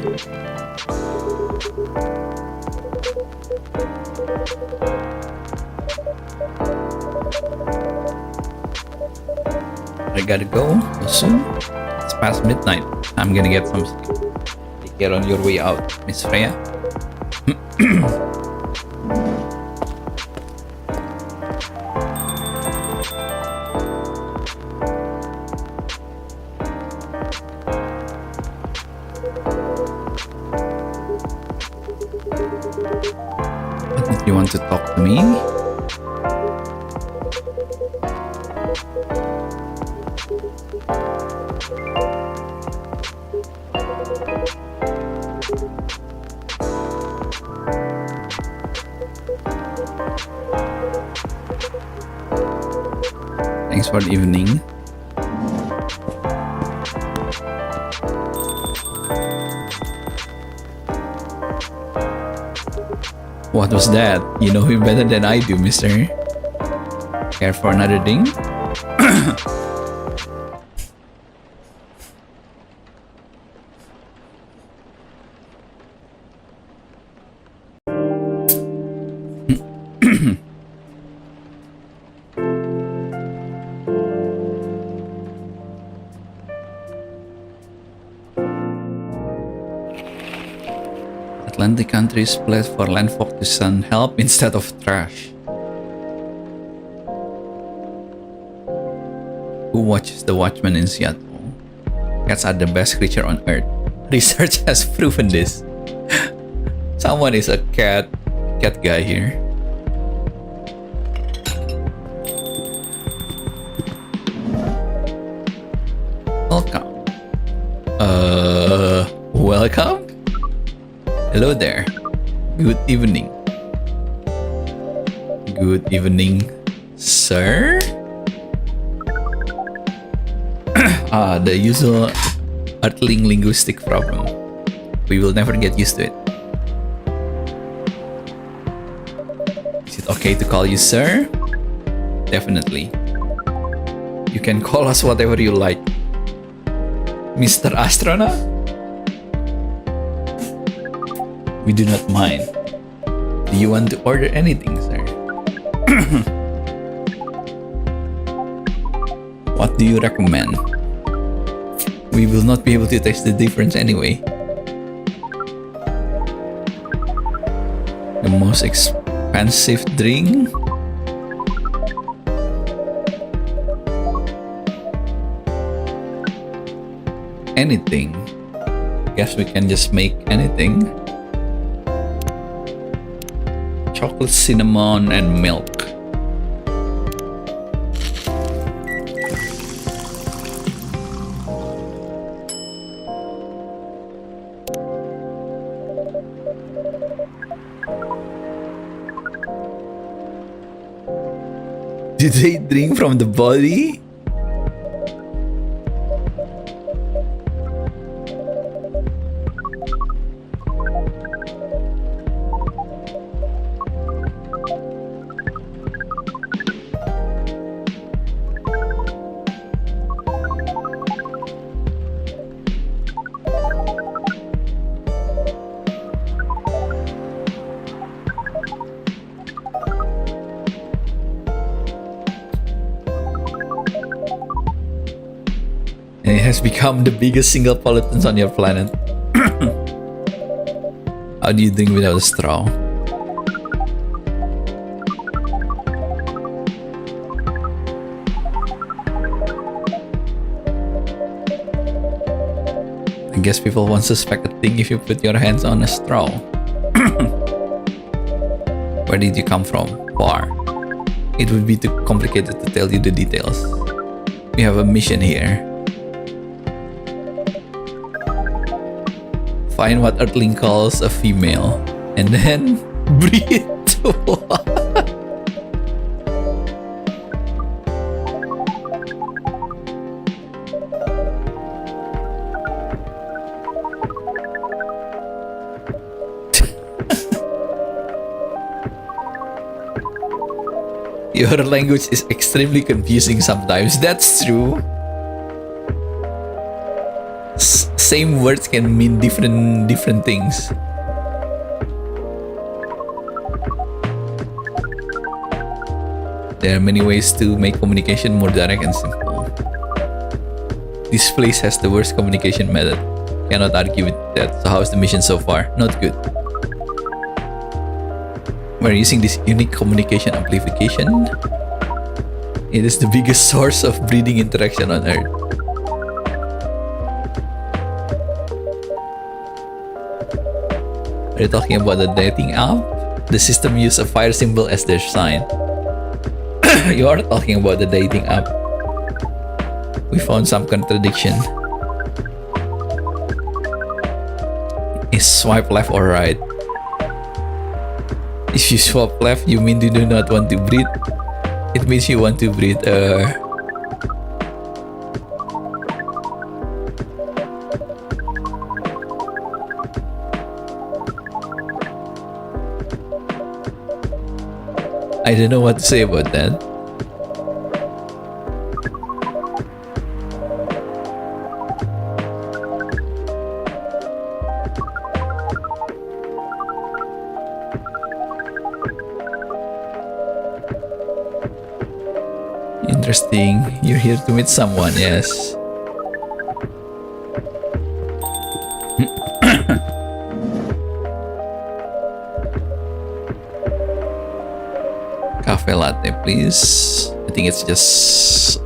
I gotta go soon. It's past midnight. I'm gonna get some sleep. Take care on your way out, Miss Freya. You want to talk to me? Thanks for the evening. What was that? You know him better than I do, mister. Care for another ding? Atlantic countries pledge for landfolk to send help instead of trash. Who watches the Watchmen in Seattle? Cats are the best creature on earth. Research has proven this. Someone is a cat guy here. Welcome. Welcome? Hello there. Good evening. Good evening, sir? The usual Earthling linguistic problem. We will never get used to it. Is it okay to call you sir? Definitely. You can call us whatever you like. Mr. Astronaut? We do not mind. Do you want to order anything, sir? What do you recommend? We will not be able to taste the difference anyway. The most expensive drink? Anything. Guess we can just make anything. Chocolate, cinnamon, and milk. Did they drink from the body? It has become the biggest single pollutants on your planet. How do you drink without a straw? I guess people won't suspect a thing if you put your hands on a straw. Where did you come from? Far. It would be too complicated to tell you the details. We have a mission here. Find what Earthling calls a female, and then breed. What? Your language is extremely confusing sometimes. That's true. Same words can mean different things. There are many ways to make communication more direct and simple. This place has the worst communication method. Cannot argue with that. So how's the mission so far? Not good. We're using this unique communication amplification. It is the biggest source of breeding interaction on Earth. Are you talking about the dating app? The system used a fire symbol as their sign. You are talking about the dating app. We found some contradiction. Is swipe left or right? If you swipe left, you mean you do not want to breed. It means you want to breed. I don't know what to say about that. Interesting. You're here to meet someone, yes. Cafe latte, please. I think it's just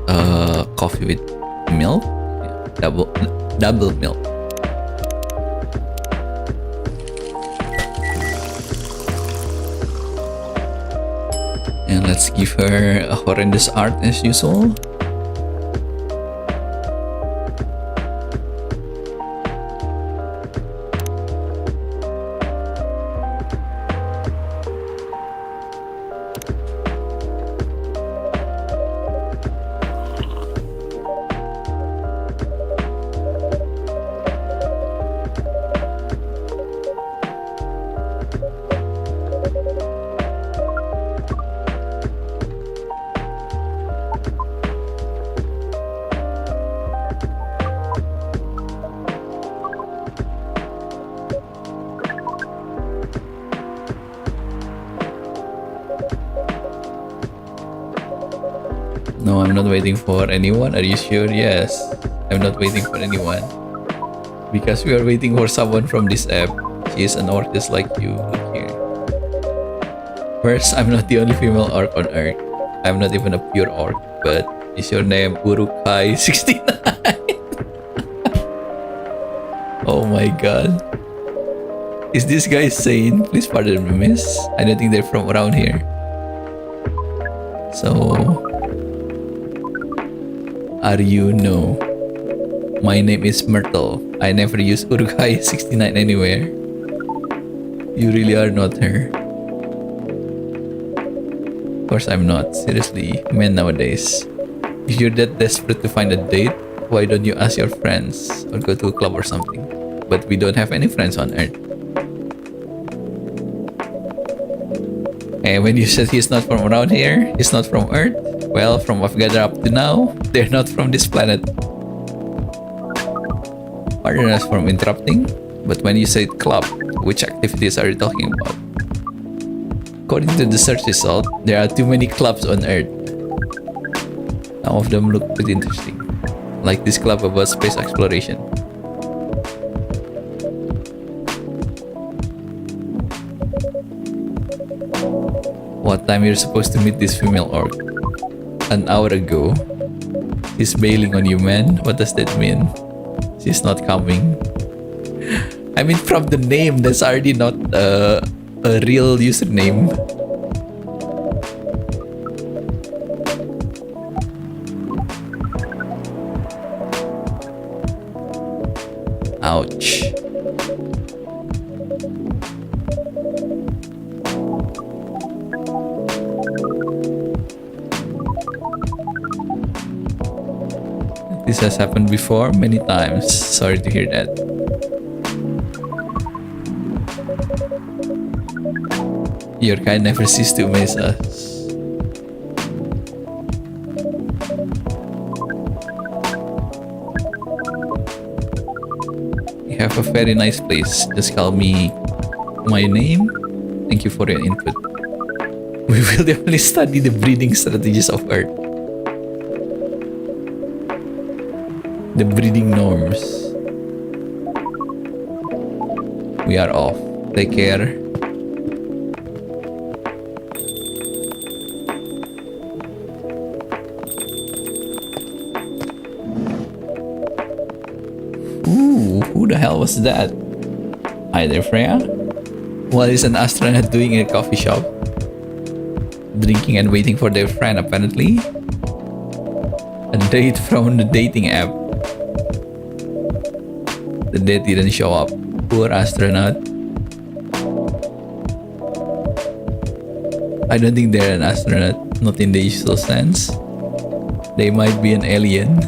coffee with milk. Yeah, double milk. And let's give her a horrendous art as usual. No, I'm not waiting for anyone. Are you sure? Yes. I'm not waiting for anyone. Because we are waiting for someone from this app. She is an orc just like you. Look here. First, I'm not the only female orc on Earth. I'm not even a pure orc. But is your name Urukai69? Oh my god. Is this guy sane? Please pardon me, miss. I don't think they're from around here. So... Are you? No. My name is Myrtle. I never use Urukai69 anywhere. You really are not her. Of course I'm not. Seriously, men nowadays. If you're that desperate to find a date, why don't you ask your friends or go to a club or something? But we don't have any friends on Earth. And when you said he's not from around here, he's not from Earth, well, from what I've gathered up to now, they're not from this planet. Pardon us from interrupting, but when you said club, which activities are you talking about? According to the search result, there are too many clubs on Earth. Some of them look pretty interesting, like this club about space exploration. What time you're supposed to meet this female orc? An hour ago. She's bailing on you, man. What does that mean? She's not coming. I mean, from the name, that's already not a real username. Ouch. This has happened before many times. Sorry to hear that. Your kind never ceases to amaze us. You have a very nice place. Just call me my name. Thank you for your input. We will definitely study the breeding strategies of Earth. The breeding norms. We are off. Take care. Ooh, who the hell was that? Hi there, Freya. What is an astronaut doing in a coffee shop? Drinking and waiting for their friend, apparently. A date from the dating app. The date didn't show up. Poor astronaut. I don't think they're an astronaut, not in the usual sense. They might be an alien.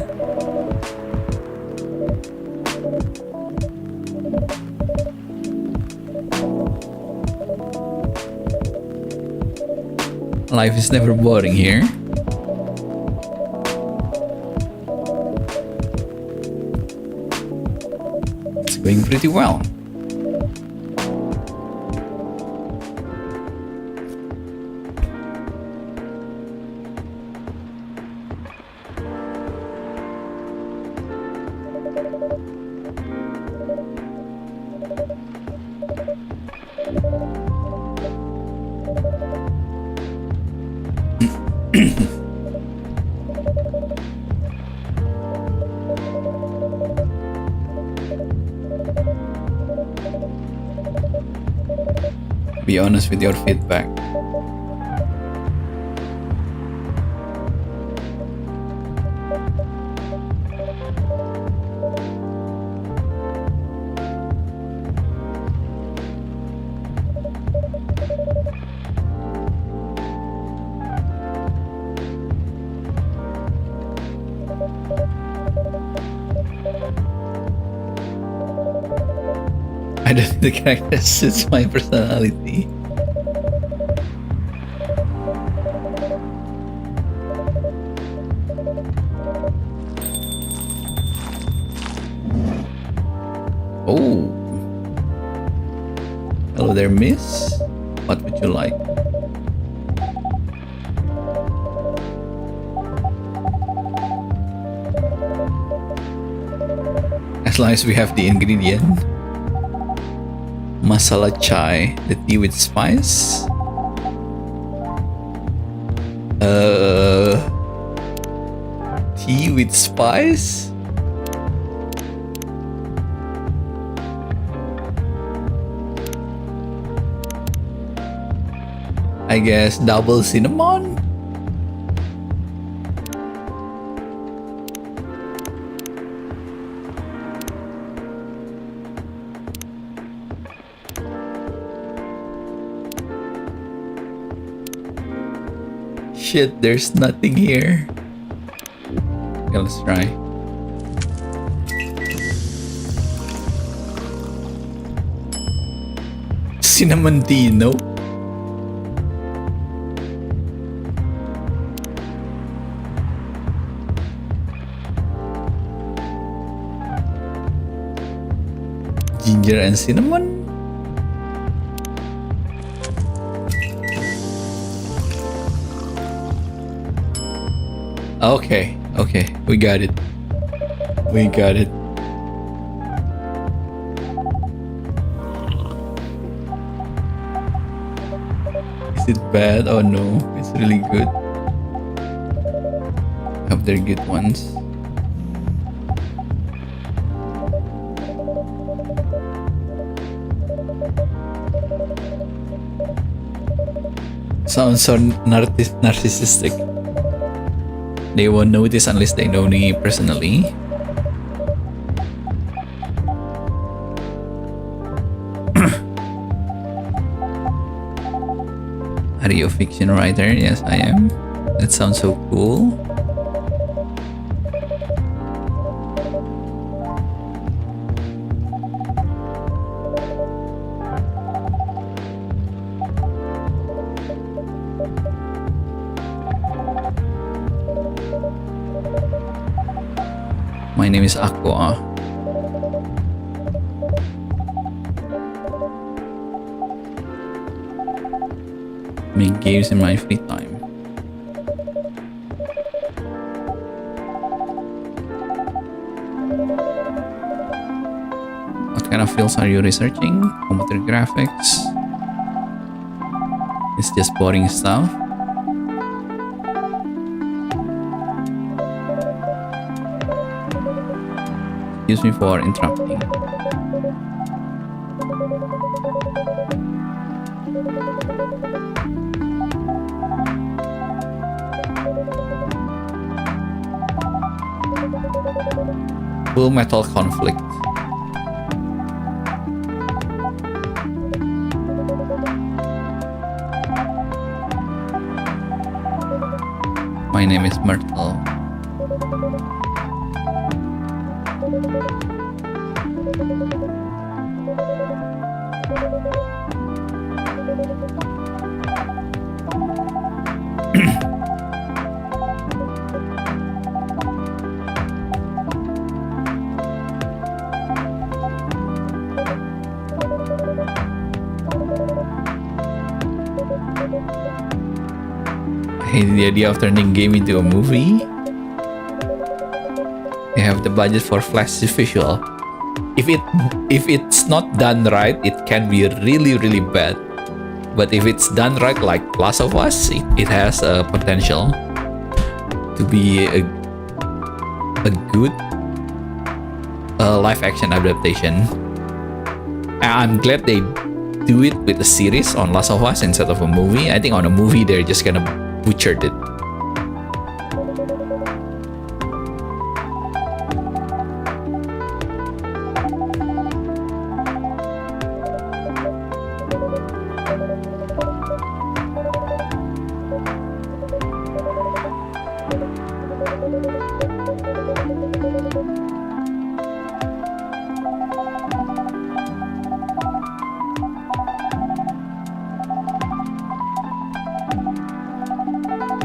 Life is never boring here. It's going pretty well. Be honest with your feedback. I don't think the character suits my personality. Oh. Hello there, miss. What would you like? As long as we have the ingredient. Masala chai, the tea with spice. Tea with spice? I guess double cinnamon? Shit, there's nothing here. Okay, let's try. Cinnamon tea, no? Ginger and cinnamon? Okay, we got it. We got it. Is it bad? Oh no, it's really good. Hope they're good ones. Sounds so narcissistic. They won't notice unless they know me personally. Are you a fiction writer? Yes, I am. That sounds so cool. My name is Aqua. Make games in my free time. What kind of fields are you researching? Computer graphics? It's just boring stuff. Excuse me for interrupting. Full Metal Conflict. My name is Myrtle. hate the idea of turning game into a movie. They have the budget for flashy visual. If it's not done right, it can be really really bad. But if it's done right, like Last of Us, it has a potential to be a good live action adaptation. I'm glad they do it with a series on Last of Us instead of a movie. I think on a movie they're just gonna butcher it.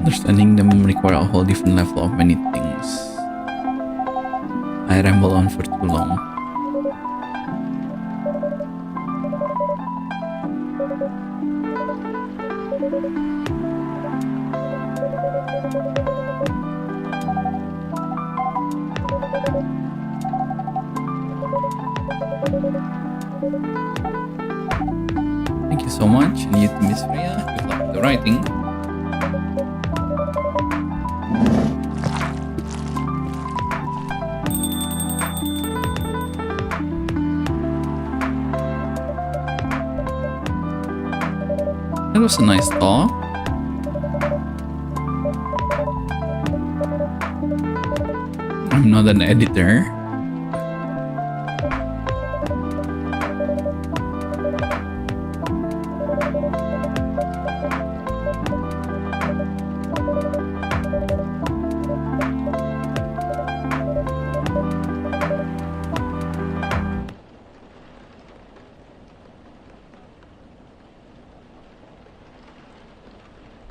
Understanding them require a whole different level of many things. I ramble on for too long. Thank you so much, and you too, Miss Freya. Good luck with the writing. That was a nice talk. I'm not an editor.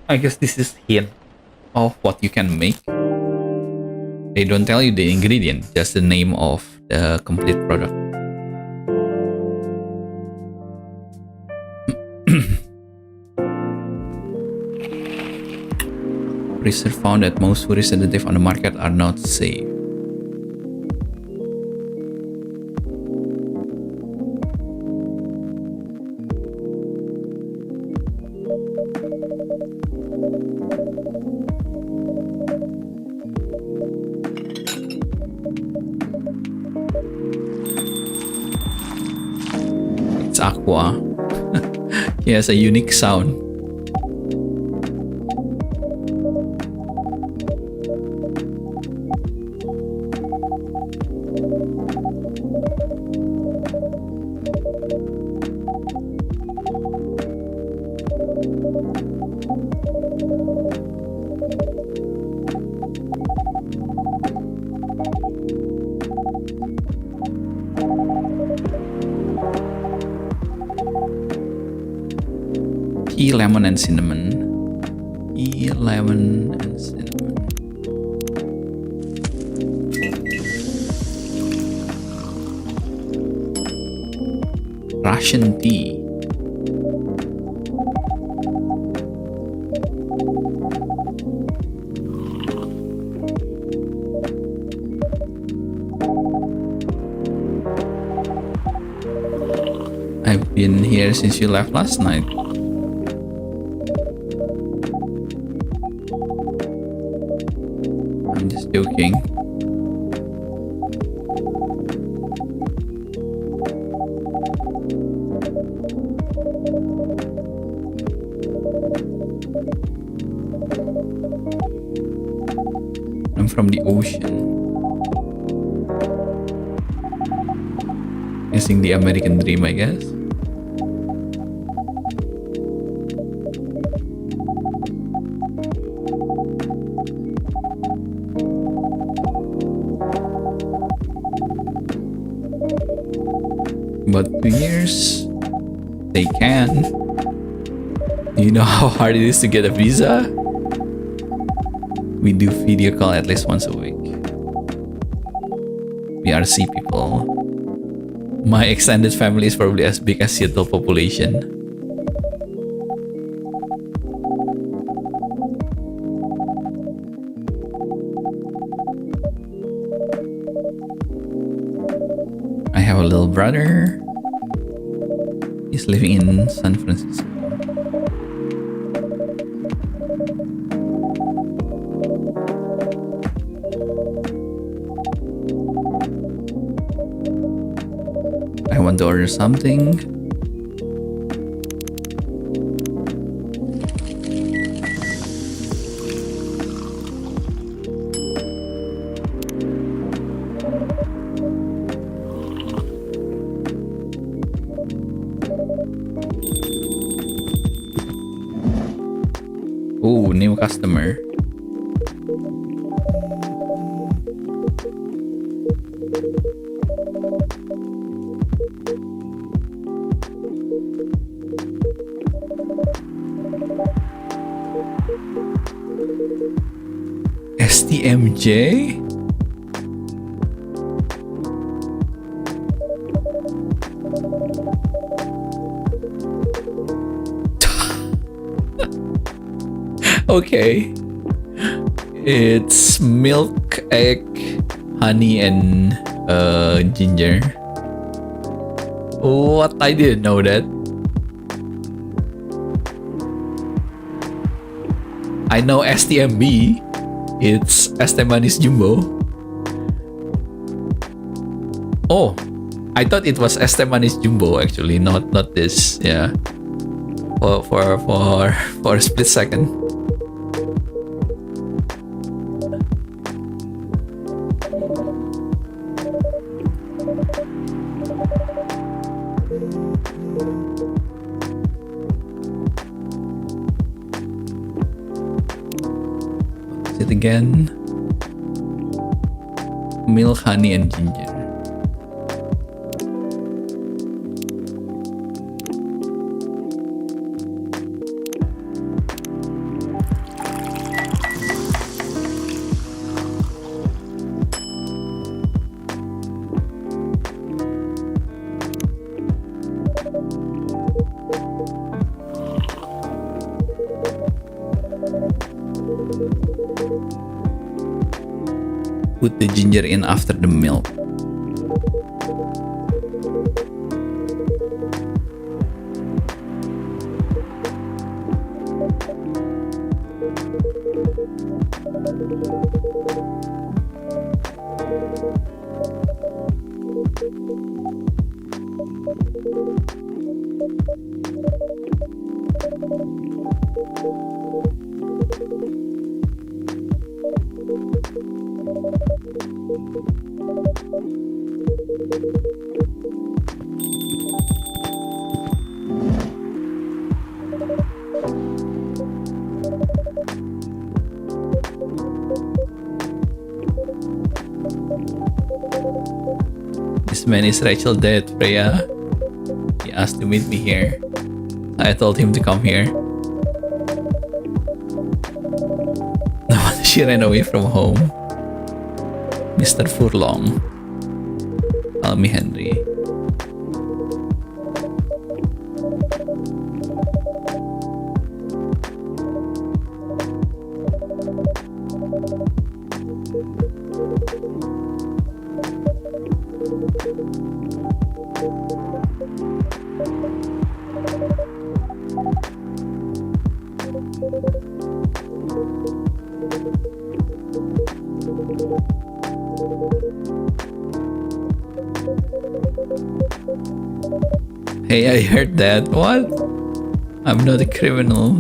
I guess this is hint of what you can make. They don't tell you the ingredient, just the name of the complete product. Research found that most food sedatives on the market are not safe. Aqua. He has a unique sound. Tea, lemon, and cinnamon. Tea, lemon, and cinnamon. Russian tea. I've been here since you left last night. I'm just joking. I'm from the ocean. Missing the American dream, I guess. But 2 years, they can. Do you know how hard it is to get a visa? We do video call at least once a week. We are sea people. My extended family is probably as big as Seattle population. have a little brother. He's living in San Francisco. I want to order something. Oh, new customer. STMJ? Okay. It's milk, egg, honey, and ginger. What? I didn't know that. I know STMB. It's Estebanis Jumbo. Oh, I thought it was Estebanis Jumbo actually, not this. Yeah. For a split second. It again. Milk, honey, and ginger. Put the ginger in after the milk. This man is Rachel dead, Freya. He asked to meet me here. I told him to come here. No wonder she ran away from home. Mr. Furlong. Call me Henry. Hey, I heard that. What? I'm not a criminal.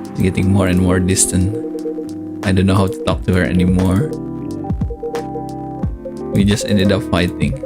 It's getting more and more distant. I don't know how to talk to her anymore. We just ended up fighting.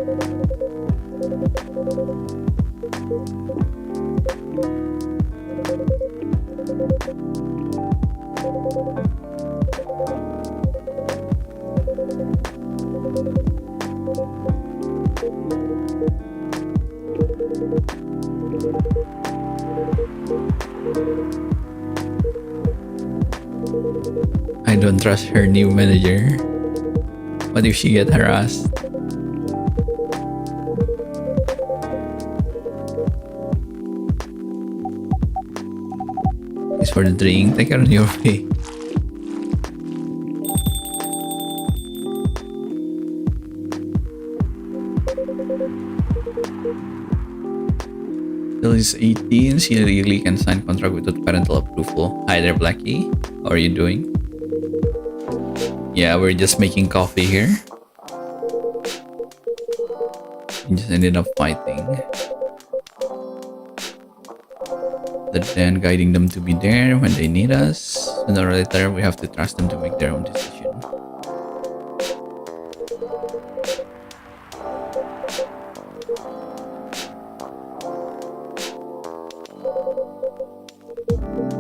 I don't trust her new manager. What if she get harassed? It's for the drink. Take care of your way. is 18. She legally can sign contract without parental approval. Hi there, Blackie. How are you doing? Yeah, we're just making coffee here. We just ended up fighting. But then guiding them to be there when they need us. Sooner or later, we have to trust them to make their own decision.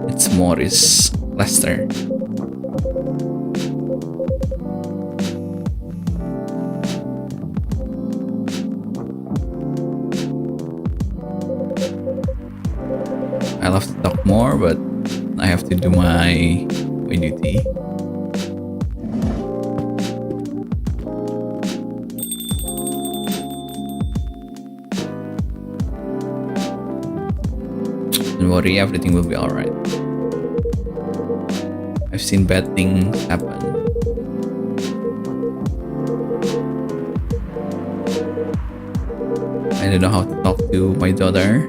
It's Morris Lester. I love to talk more, but I have to do my duty. Don't worry, everything will be alright. I've seen bad things happen. I don't know how to talk to my daughter.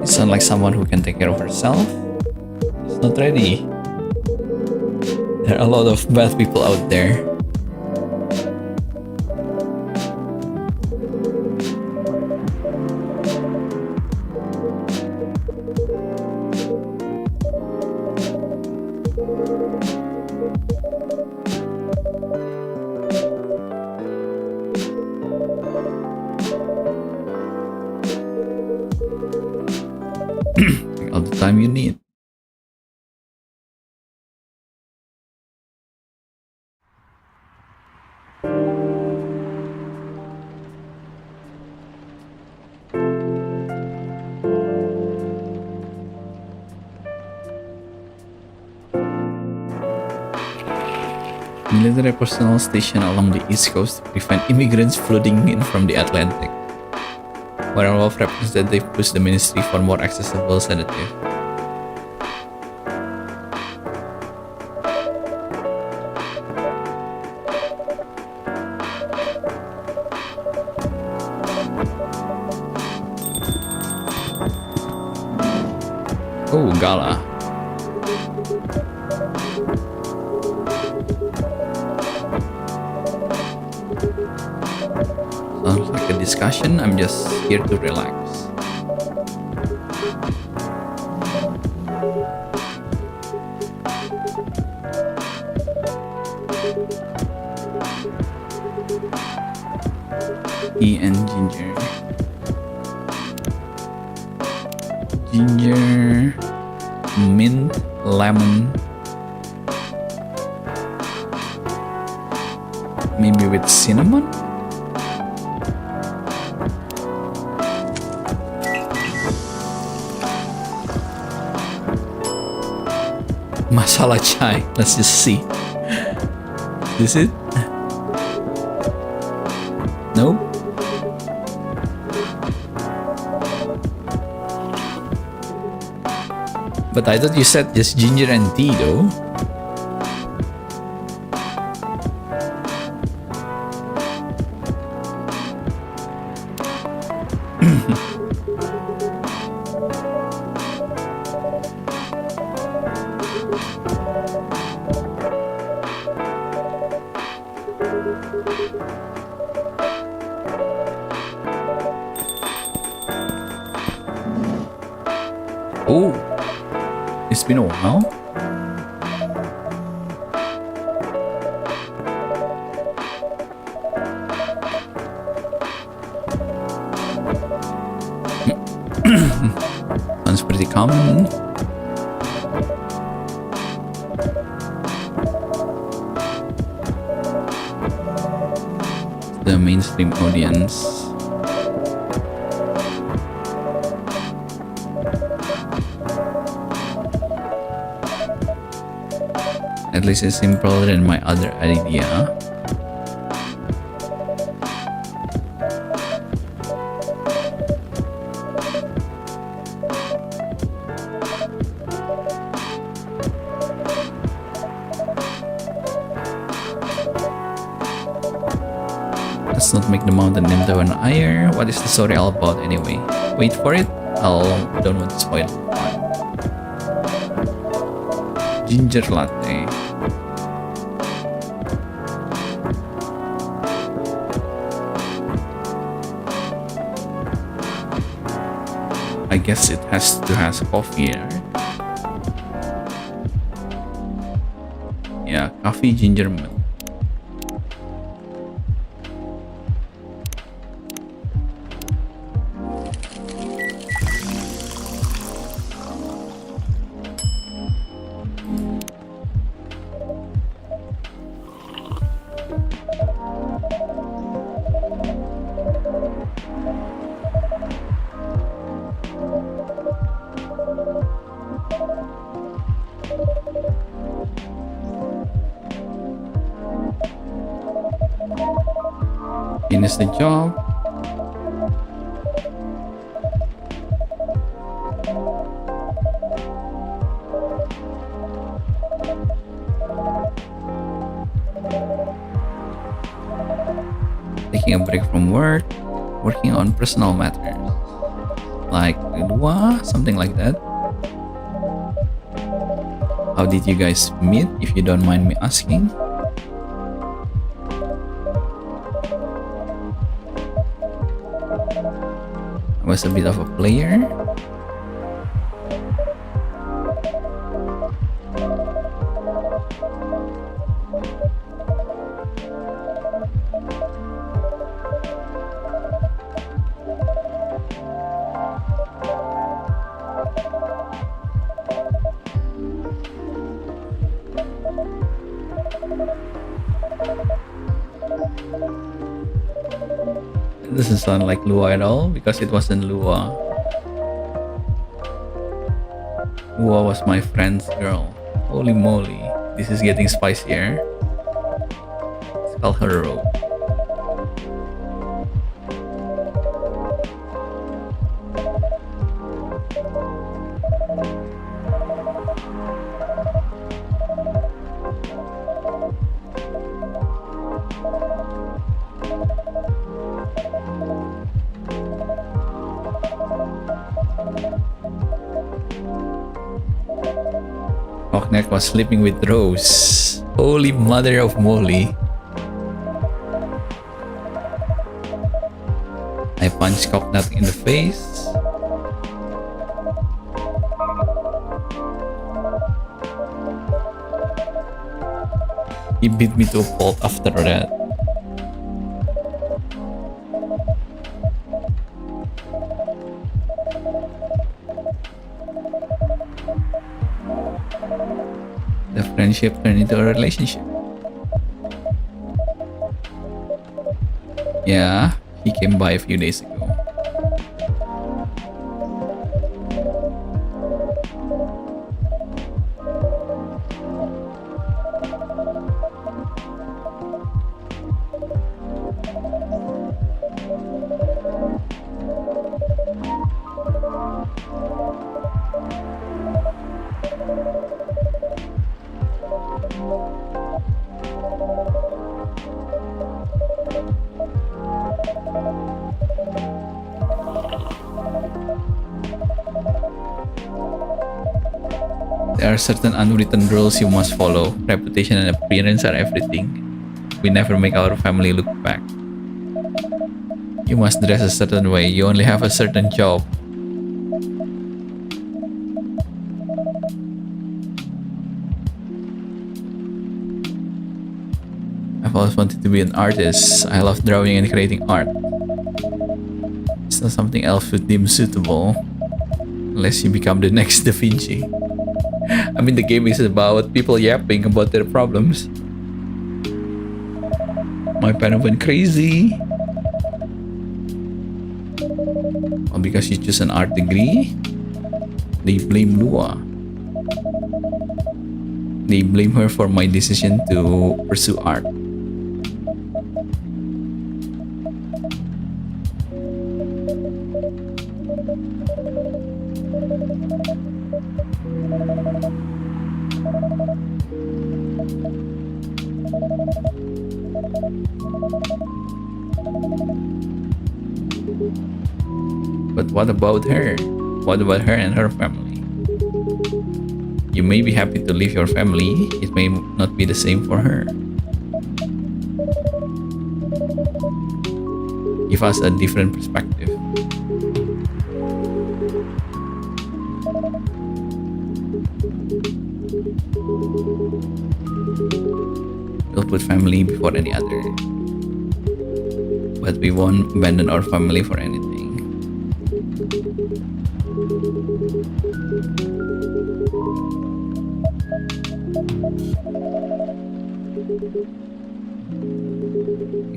It's not like someone who can take care of herself. She's not ready. There are a lot of bad people out there. Take all the time you need. Military personnel stationed along the east coast to prevent immigrants flooding in from the Atlantic. While Wolf representative pushed the ministry for more accessible sedative. Oh, Gala. Sounds like a discussion. I'm just here to relax. Tea and ginger. Ginger, mint, lemon. Maybe with cinnamon? Masala chai. Let's just see. Is it? Nope. But I thought you said just ginger and tea though. Oh, it's been a while. Sounds pretty common. The mainstream audience. At least it's simpler than my other idea. Let's not make the mountain into an ire. What is the story all about anyway? Wait for it. Don't want to spoil it. Ginger latte. I guess it has to has coffee, right? Yeah, coffee, ginger milk. Finish the job. Taking a break from work, working on personal matters. Like Lua, something like that. How did you guys meet, if you don't mind me asking? I was a bit of a player. It doesn't sound like Lua at all because it wasn't Lua. Lua was my friend's girl. Holy moly, this is getting spicier. Let's call her Rogue. Cockneck was sleeping with Rose. Holy mother of moly. I punched Cockneck in the face. He beat me to a pulp after that. The friendship turned into a relationship. Yeah, he came by a few days ago. There are certain unwritten rules you must follow. Reputation and appearance are everything. We never make our family look back. You must dress a certain way. You only have a certain job. I've always wanted to be an artist. I love drawing and creating art. It's not something else would deem suitable. Unless you become the next Da Vinci. I mean, the game is about people yapping about their problems. My parents went crazy. Well, because you choose an art degree, they blame Lua. They blame her for my decision to pursue art. But what about her? What about her and her family? You may be happy to leave your family, it may not be the same for her. Give us a different perspective. We'll put family before any other. But we won't abandon our family for anything.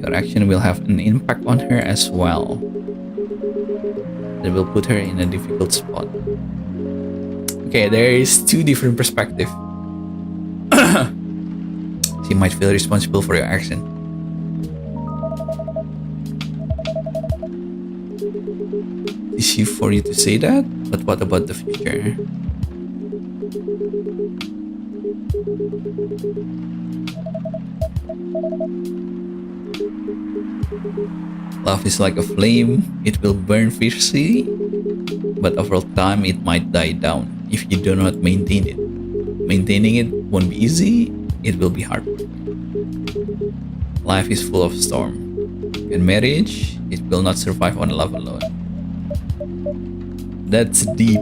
Your action will have an impact on her as well. That will put her in a difficult spot. Okay, there is two different perspectives. She might feel responsible for your action. Easy for you to say that, but what about the future? Love is like a flame, it will burn fiercely, but over time it might die down if you do not maintain it. Maintaining it won't be easy, it will be hard. Life is full of storm, and marriage, it will not survive on love alone. That's deep.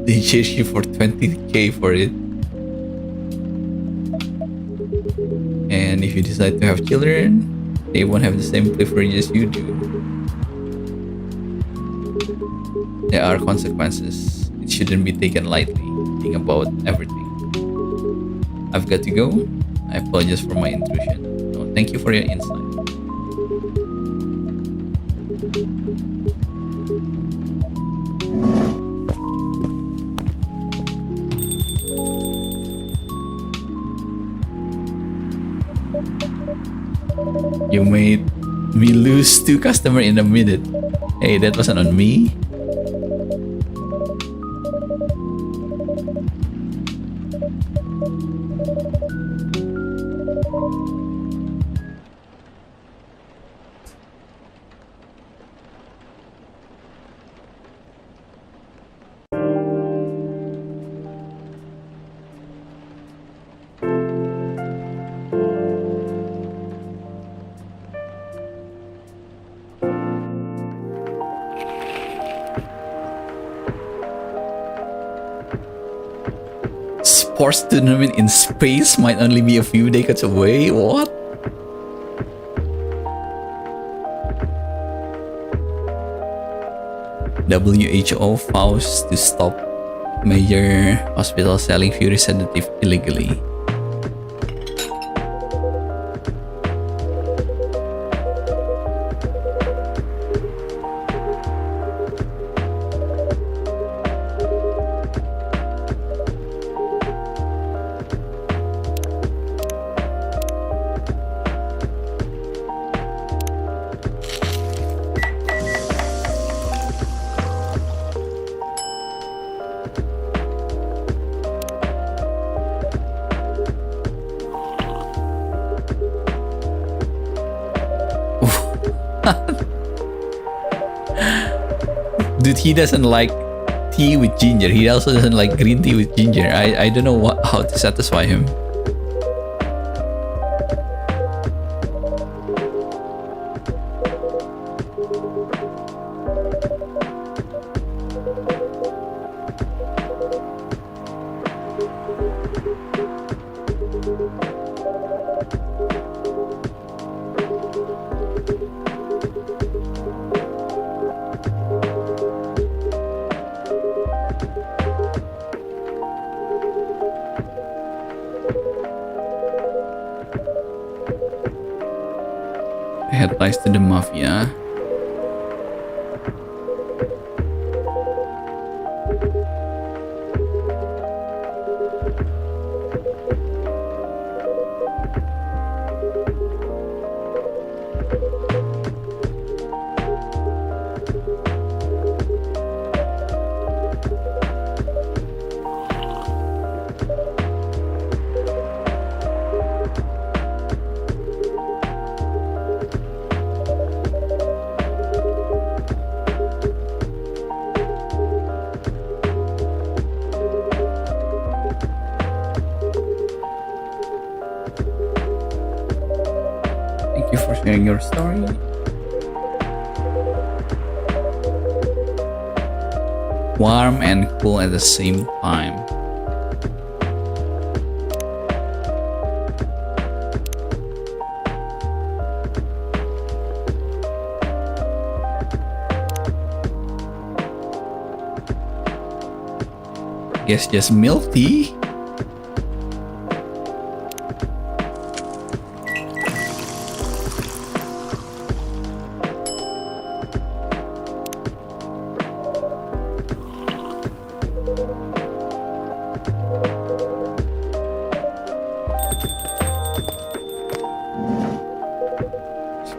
They chase you for 20k for it. And if you decide to have children, they won't have the same preferences you do. There are consequences. It shouldn't be taken lightly. Think about everything. I've got to go. I apologize for my intrusion. No, thank you for your insight. You made me lose 2 customers in a minute. Hey, that wasn't on me. Sports tournament in space might only be a few decades away. What? WHO vows to stop major hospitals selling Fury sedative illegally. Dude, he doesn't like tea with ginger. He also doesn't like green tea with ginger. I don't know how to satisfy him. Had ties to the mafia. sharing your story. Warm and cool at the same time. Guess just milk tea.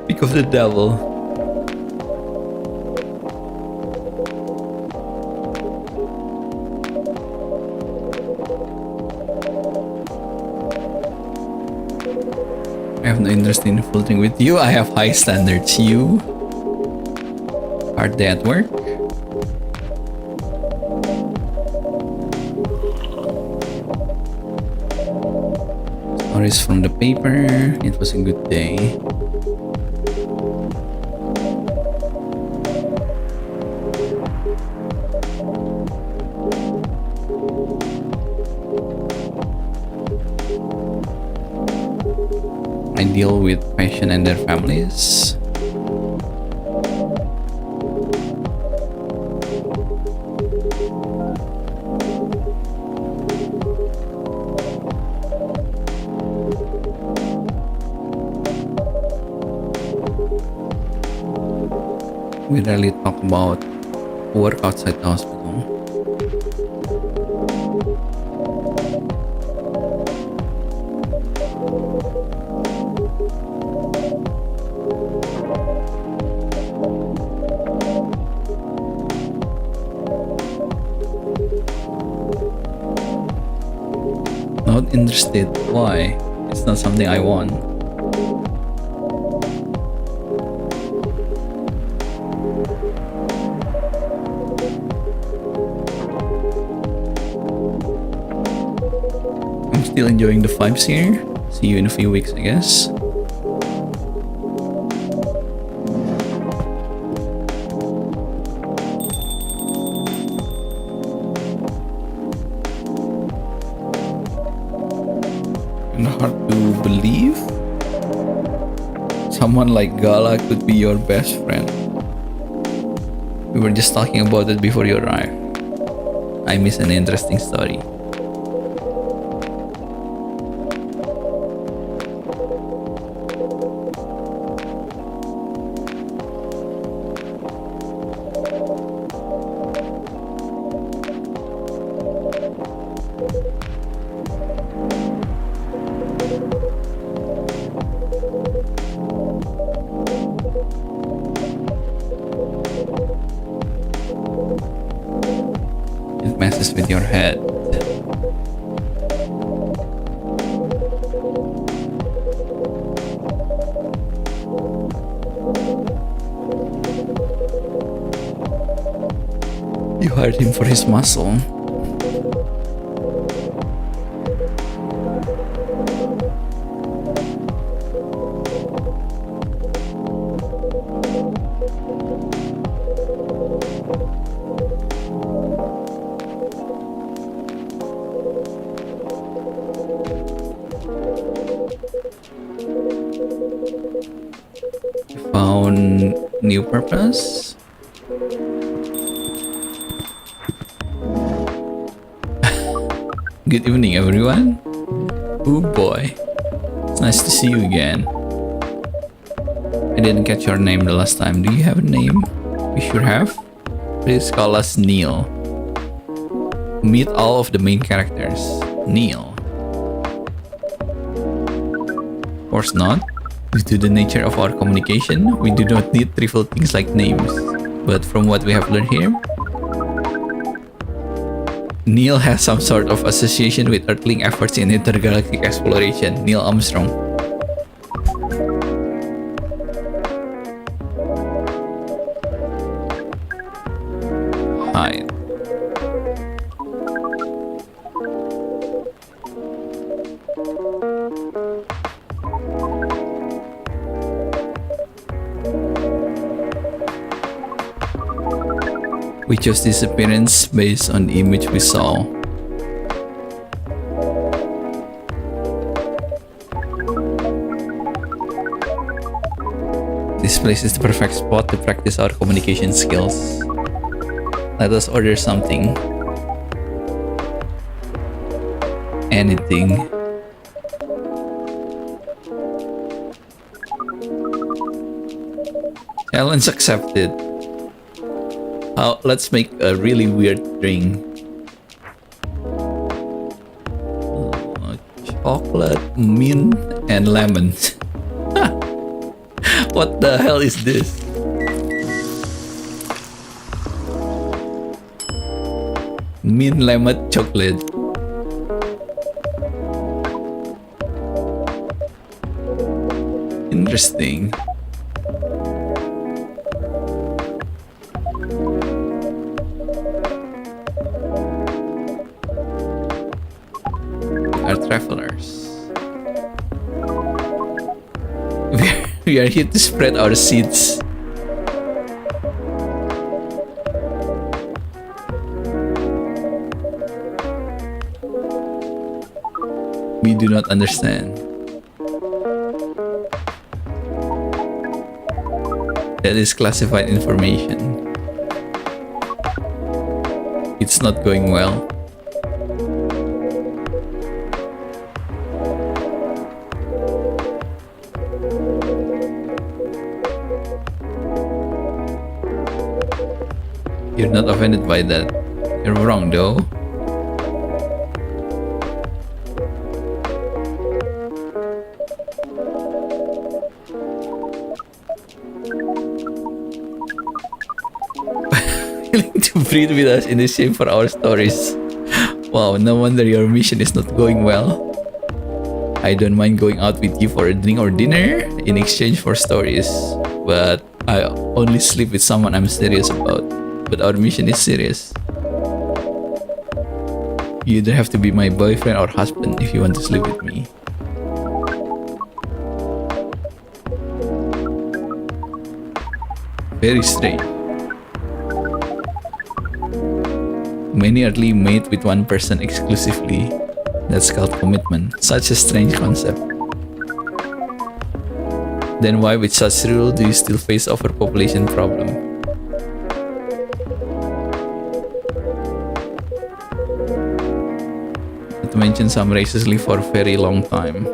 Speak of the devil. I have no interest in flirting with you. I have high standards. You? Hard day at work? Stories from the paper. It was a good day. I deal with patients and their families. We rarely talk about work outside the hospital. Not interested. Why? It's not something I want. I'm still enjoying the vibes here. See you in a few weeks, I guess. And hard to believe someone like Gala could be your best friend. We were just talking about it before you arrived. I miss an interesting story. It messes with your head. You hired him for his muscle. Found new purpose. Good evening, everyone. Oh boy, it's nice to see you again. I didn't catch your name the last time. Do you have a name? We should have. Please call us Neil. Meet all of the main characters. Neil. Of course not. Due to the nature of our communication, we do not need trivial things like names. But from what we have learned here, Neil has some sort of association with Earthling efforts in intergalactic exploration. Neil Armstrong. Hi. We chose this appearance based on the image we saw. This place is the perfect spot to practice our communication skills. Let us order something. Anything. Challenge accepted. Let's make a really weird drink. Chocolate, mint, and lemon. What the hell is this? Mint lemon chocolate. Interesting. We are travelers. We are here to spread our seeds. We do not understand. That is classified information. It's not going well. You're not offended by that. You're wrong though. Willing to breathe with us in the same for our stories. Wow, no wonder your mission is not going well. I don't mind going out with you for a drink or dinner in exchange for stories, but I only sleep with someone I'm serious about. But our mission is serious. You don't have to be my boyfriend or husband if you want to sleep with me. Very strange. Many early mate with one person exclusively. That's called commitment. Such a strange concept. Then why with such rule do you still face overpopulation problem? Not to mention some races live for a very long time.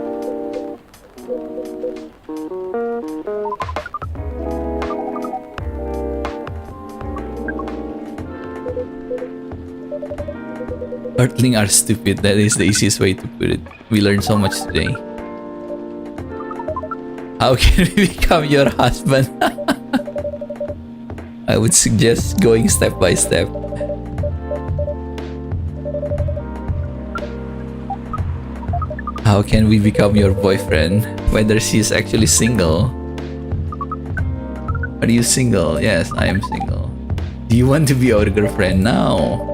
Earthling are stupid, that is the easiest way to put it. We learned so much today. How can we become your husband? I would suggest going step by step. How can we become your boyfriend? Whether she is actually single. Are you single? Yes, I am single. Do you want to be our girlfriend now?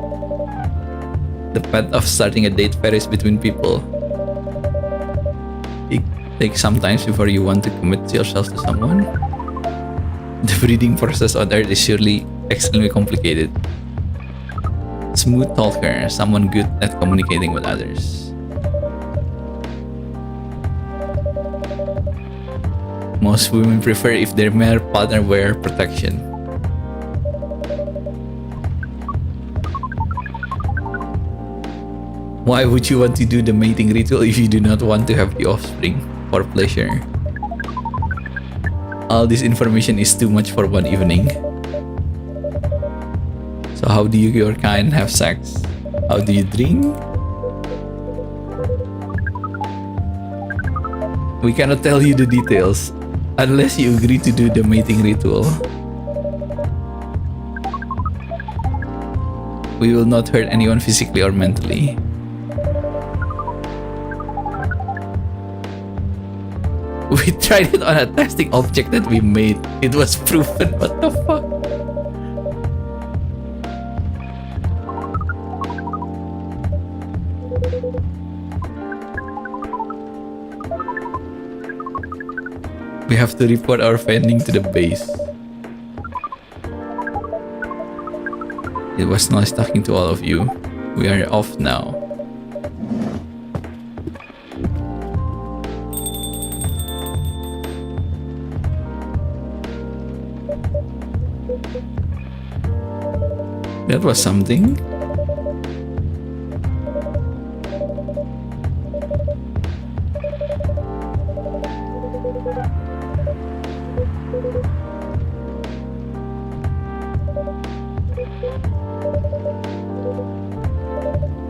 The path of starting a date varies between people. It takes some time before you want to commit yourself to someone. The breeding process on Earth is surely extremely complicated. Smooth talker, someone good at communicating with others. Most women prefer if their male partner wear protection. Why would you want to do the mating ritual if you do not want to have the offspring for pleasure? All this information is too much for one evening. So how do you your kind have sex? How do you drink? We cannot tell you the details unless you agree to do the mating ritual. We will not hurt anyone physically or mentally. We tried it on a testing object that we made. It was proven. What the fuck? We have to report our finding to the base. It was nice talking to all of you. We are off now. That was something.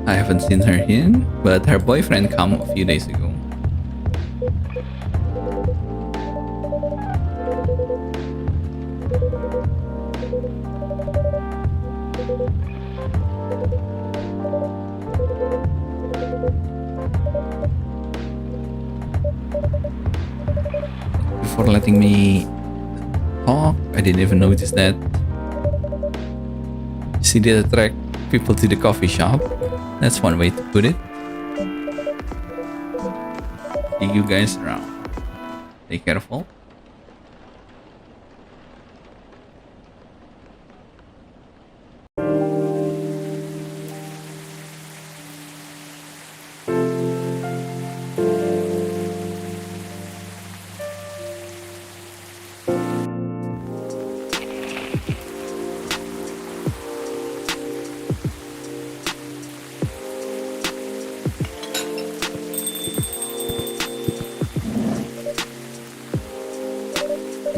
I haven't seen her in, but her boyfriend came a few days ago. Before letting me talk, I didn't even notice that she did attract people to the coffee shop. That's one way to put it. See you guys around. Stay careful.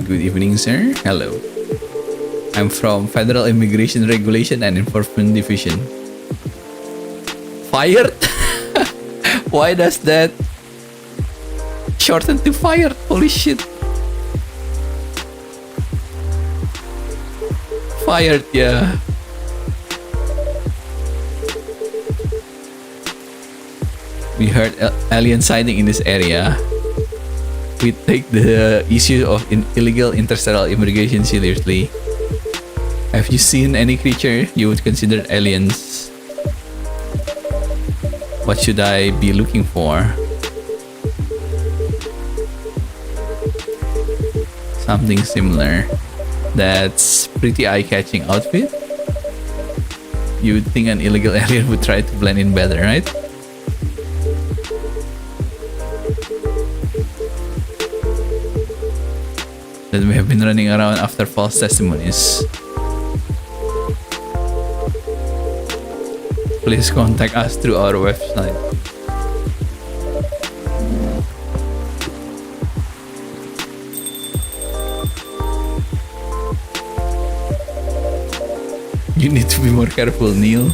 Good evening, sir. Hello. I'm from Federal Immigration Regulation and Enforcement Division. Fired? Why does that shorten to fired? Holy shit. Fired, yeah. We heard alien sighting in this area. We take the issue of illegal interstellar immigration seriously. Have you seen any creature you would consider aliens? What should I be looking for? Something similar. That's pretty eye-catching outfit. You would think an illegal alien would try to blend in better, right? That we have been running around after false testimonies. Please contact us through our website. You need to be more careful, Neil.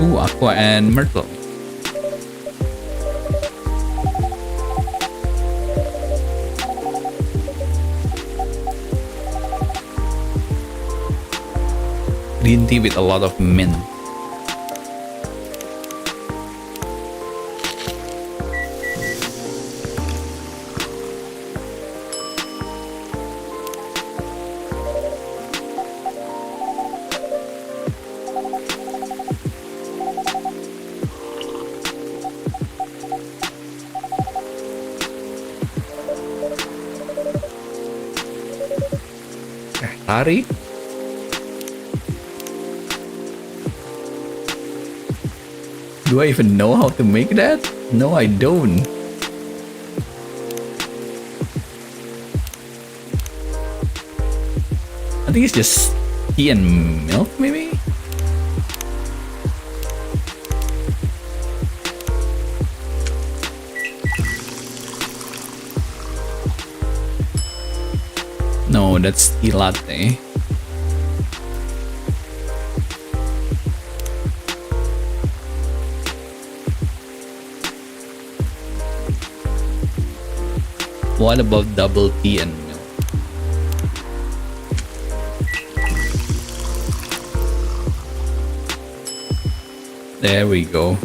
Ooh, Aqua and Myrtle. Green tea with a lot of mint. Tari? Do I even know how to make that? No, I don't. I think it's just tea and milk, maybe? No, that's tea latte. What about double tea and milk? There we go.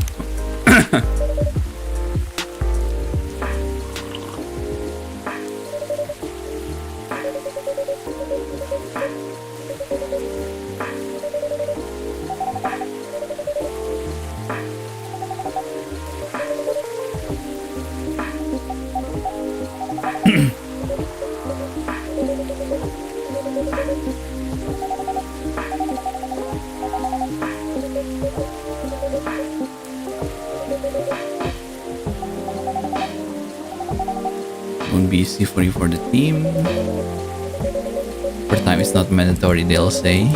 can be easy for you for the team. Overtime is not mandatory, they'll say.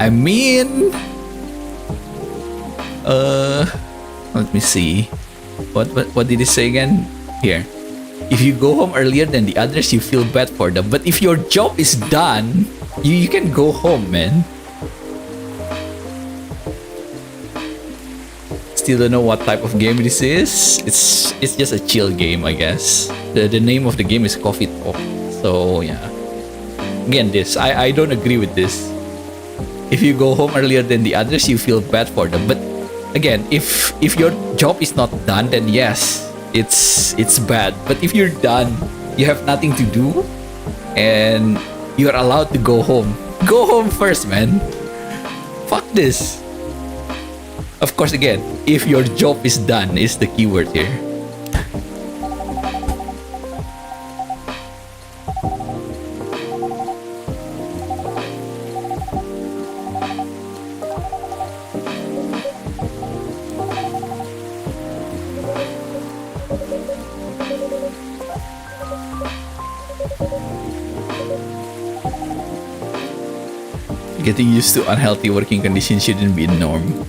I mean, let me see. What did he say again? Here. If you go home earlier than the others, you feel bad for them. But if your job is done, you can go home, man. Still don't know what type of game this is. It's just a chill game, I guess. The name of the game is Coffee Talk. So yeah. Again, I don't agree with this. If you go home earlier than the others, you feel bad for them. But again, if your job is not done, then yes, it's bad. But if you're done, you have nothing to do, and you're allowed to go home. Go home first, man. Fuck this. Of course, again, if your job is done is the keyword here. Getting used to unhealthy working conditions shouldn't be a norm.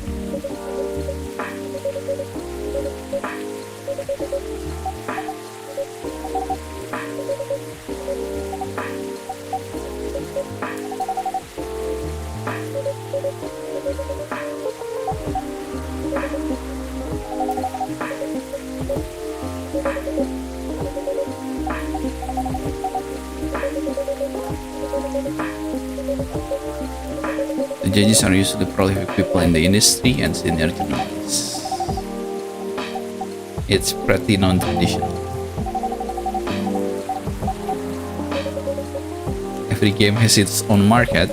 Judges are usually prolific people in the industry and senior journalists. It's pretty non-traditional. Every game has its own market.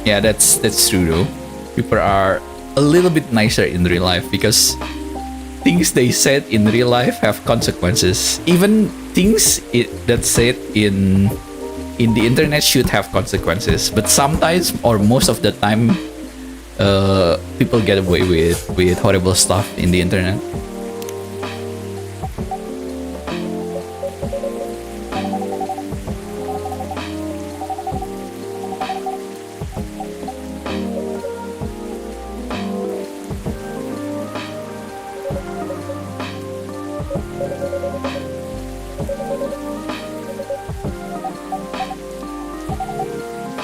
Yeah, that's true though. People are a little bit nicer in real life because things they said in real life have consequences. Even things that said in the internet should have consequences. But sometimes, or most of the time, people get away with horrible stuff in the internet.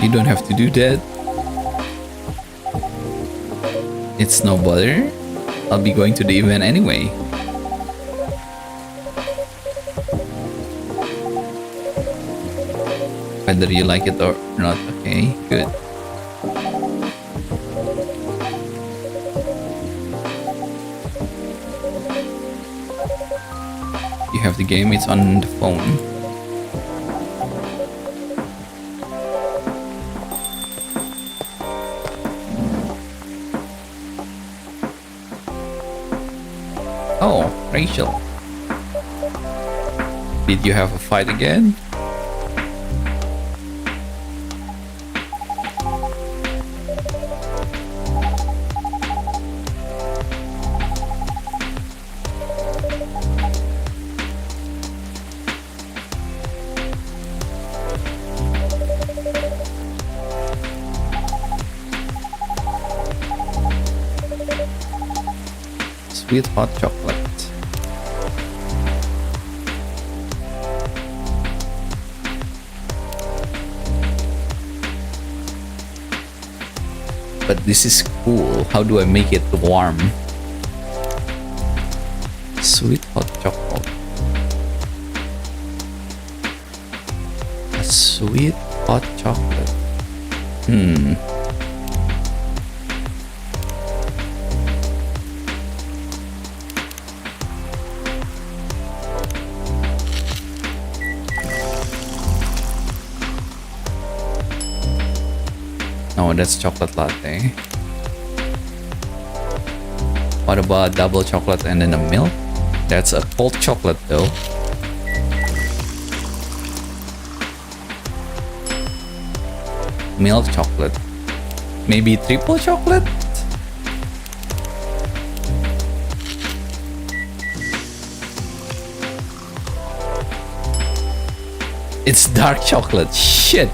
You don't have to do that. It's no bother. I'll be going to the event anyway. Whether you like it or not. Okay, good. You have the game, it's on the phone. Oh, Rachel. Did you have a fight again? Sweet hot chocolate. But this is cool. How do I make it warm? Sweet hot chocolate. A sweet hot chocolate. that's chocolate latte. What about double chocolate and then a milk? That's a cold chocolate though. Milk chocolate. Maybe triple chocolate? It's dark chocolate. Shit.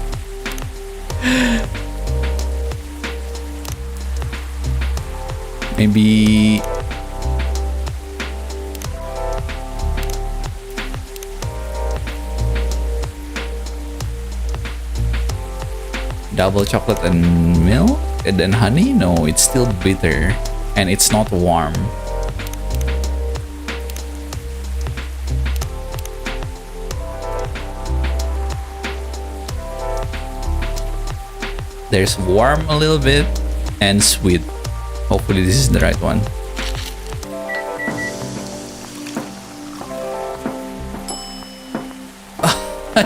Maybe double chocolate and milk and then honey? No, it's still bitter and it's not warm. There's warm a little bit and sweet. Hopefully this is the right one.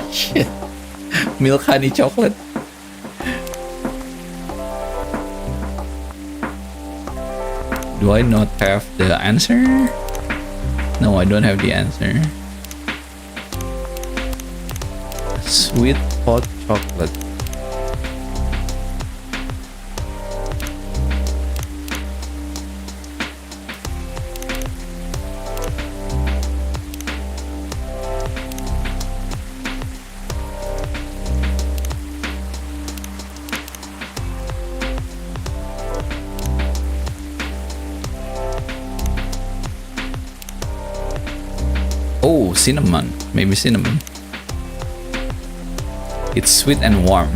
Shit. Milk honey chocolate. Do I not have the answer? No, I don't have the answer. Sweet hot chocolate. Oh, cinnamon. Maybe cinnamon. It's sweet and warm.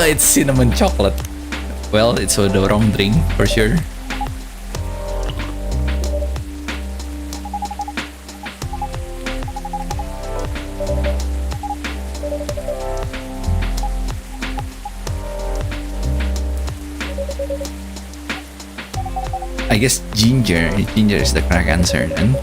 It's cinnamon chocolate. Well, it's the wrong drink for sure. I guess ginger. Ginger is the correct answer then.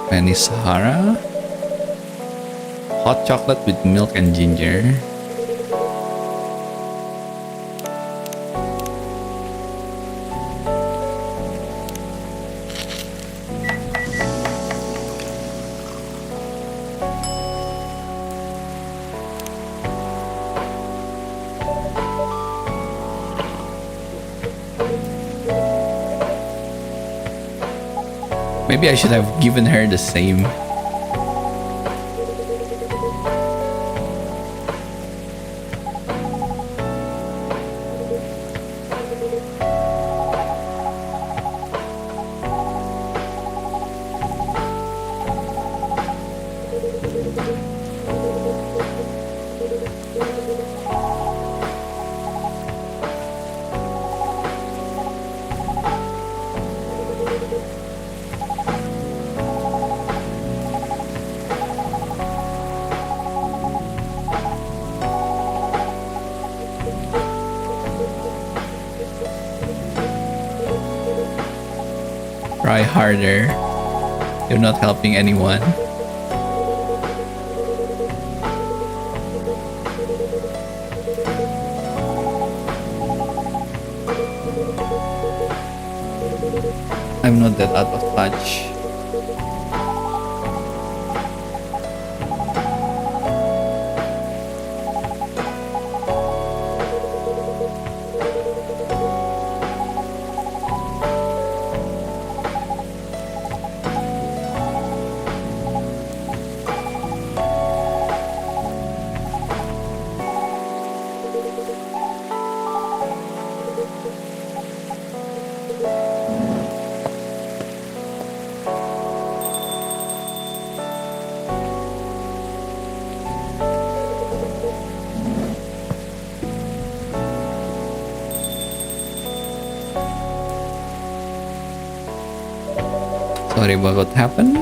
Spanish Sahara. Hot chocolate with milk and ginger. Maybe I should have given her the same. Try harder. You're not helping anyone. I'm not that out of touch. Sorry about what happened.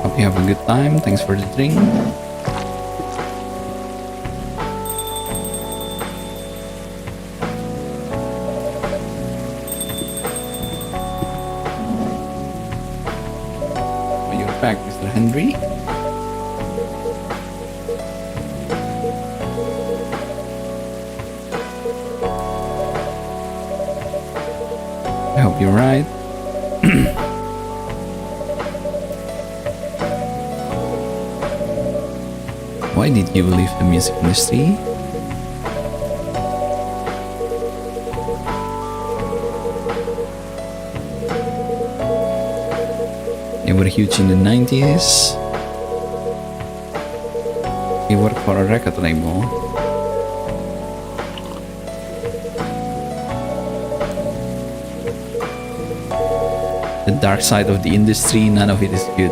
Hope you have a good time. Thanks for the drink. You're back, Mr. Henry. I hope you're right. Why did you leave the music industry? You were huge in the 90s. You worked for a record label. The dark side of the industry, none of it is good.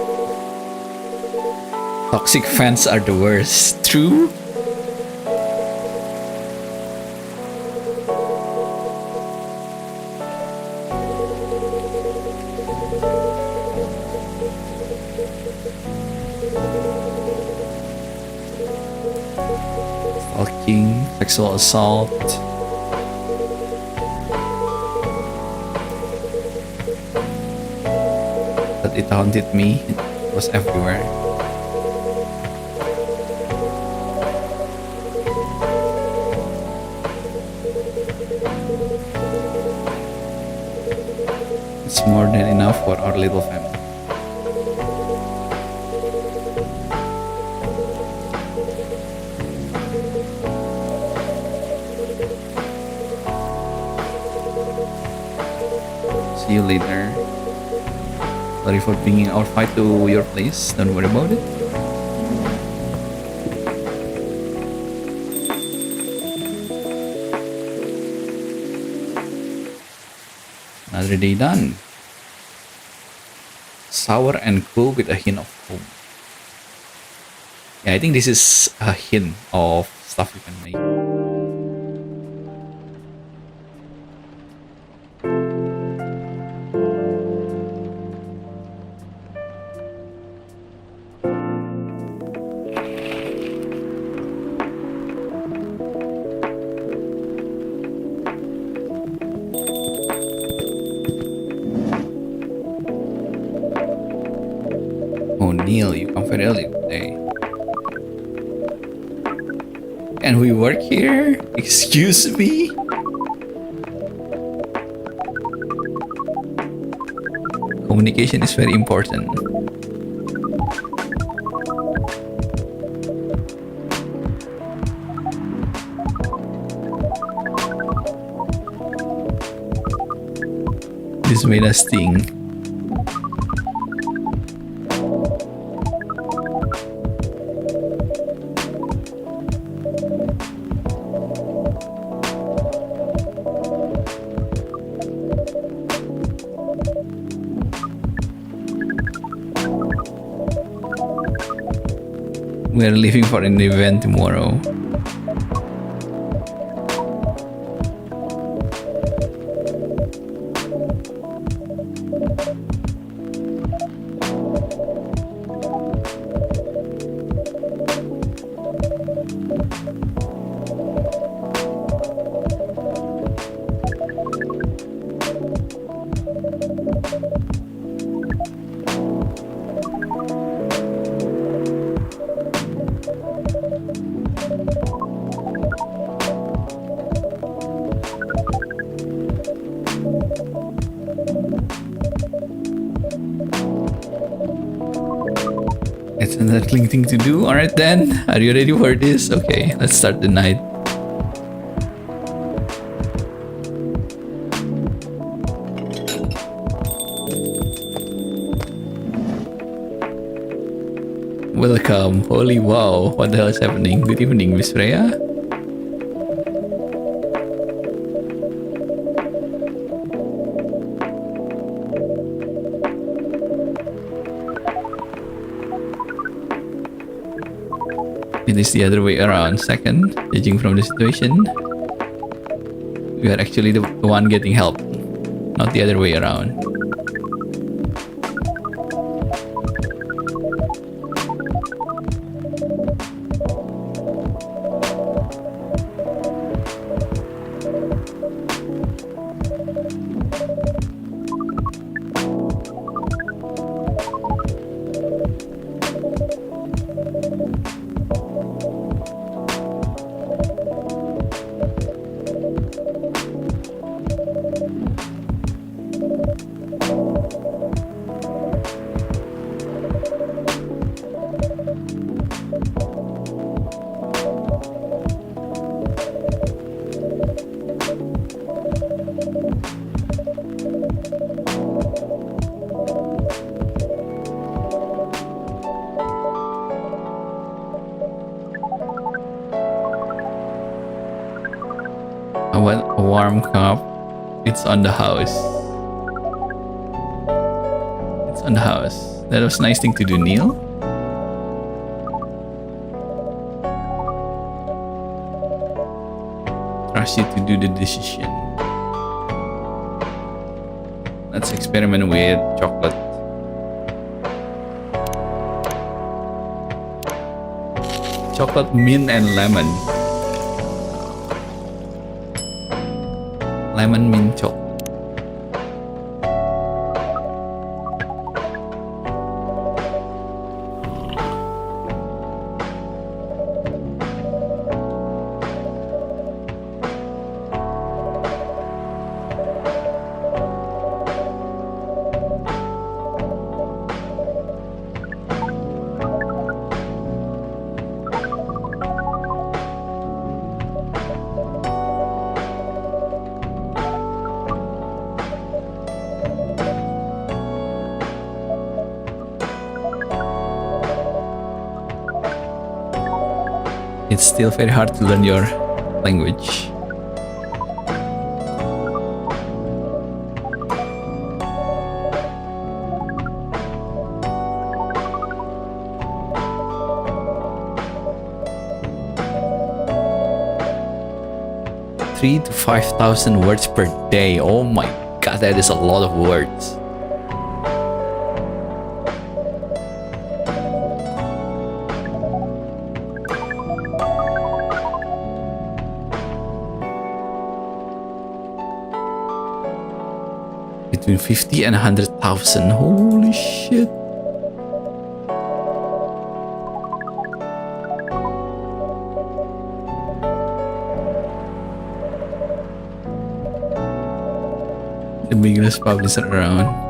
Toxic fans are the worst. True? Stalking, sexual assault. But it haunted me. It was everywhere. It's more than enough for our little family. See you later. Sorry for bringing our fight to your place. Don't worry about it. Another day done. Sour and cool with a hint of home. Yeah, I think this is a hint of stuff you can make. Oh, Neil, you come very early today. And we work here? Excuse me? Communication is very important. This made us think. We're leaving for an event tomorrow. It's a nettling thing to do. Alright then, are you ready for this? Okay, let's start the night. Welcome. Holy wow. What the hell is happening? Good evening, Miss Freya. It is the other way around. Second, judging from the situation, we are actually the one getting help, not the other way around. A warm cup. It's on the house. It's on the house. That was a nice thing to do, Neil. Trust you to do the decision. Let's experiment with chocolate. Chocolate, mint, and lemon. Lemon mint chocolate. It's still very hard to learn your language. Three to 5,000 words per day. Oh my god, that is a lot of words. Between 50 and 100,000. Holy shit. The biggest publisher around.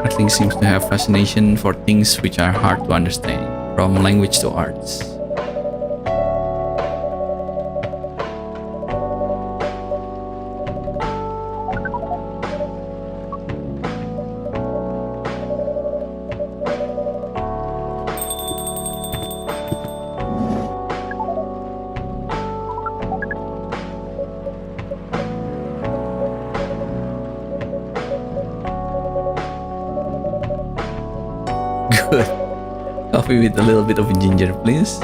Atling seems to have fascination for things which are hard to understand, from language to arts. Good. Coffee with a little bit of ginger, please.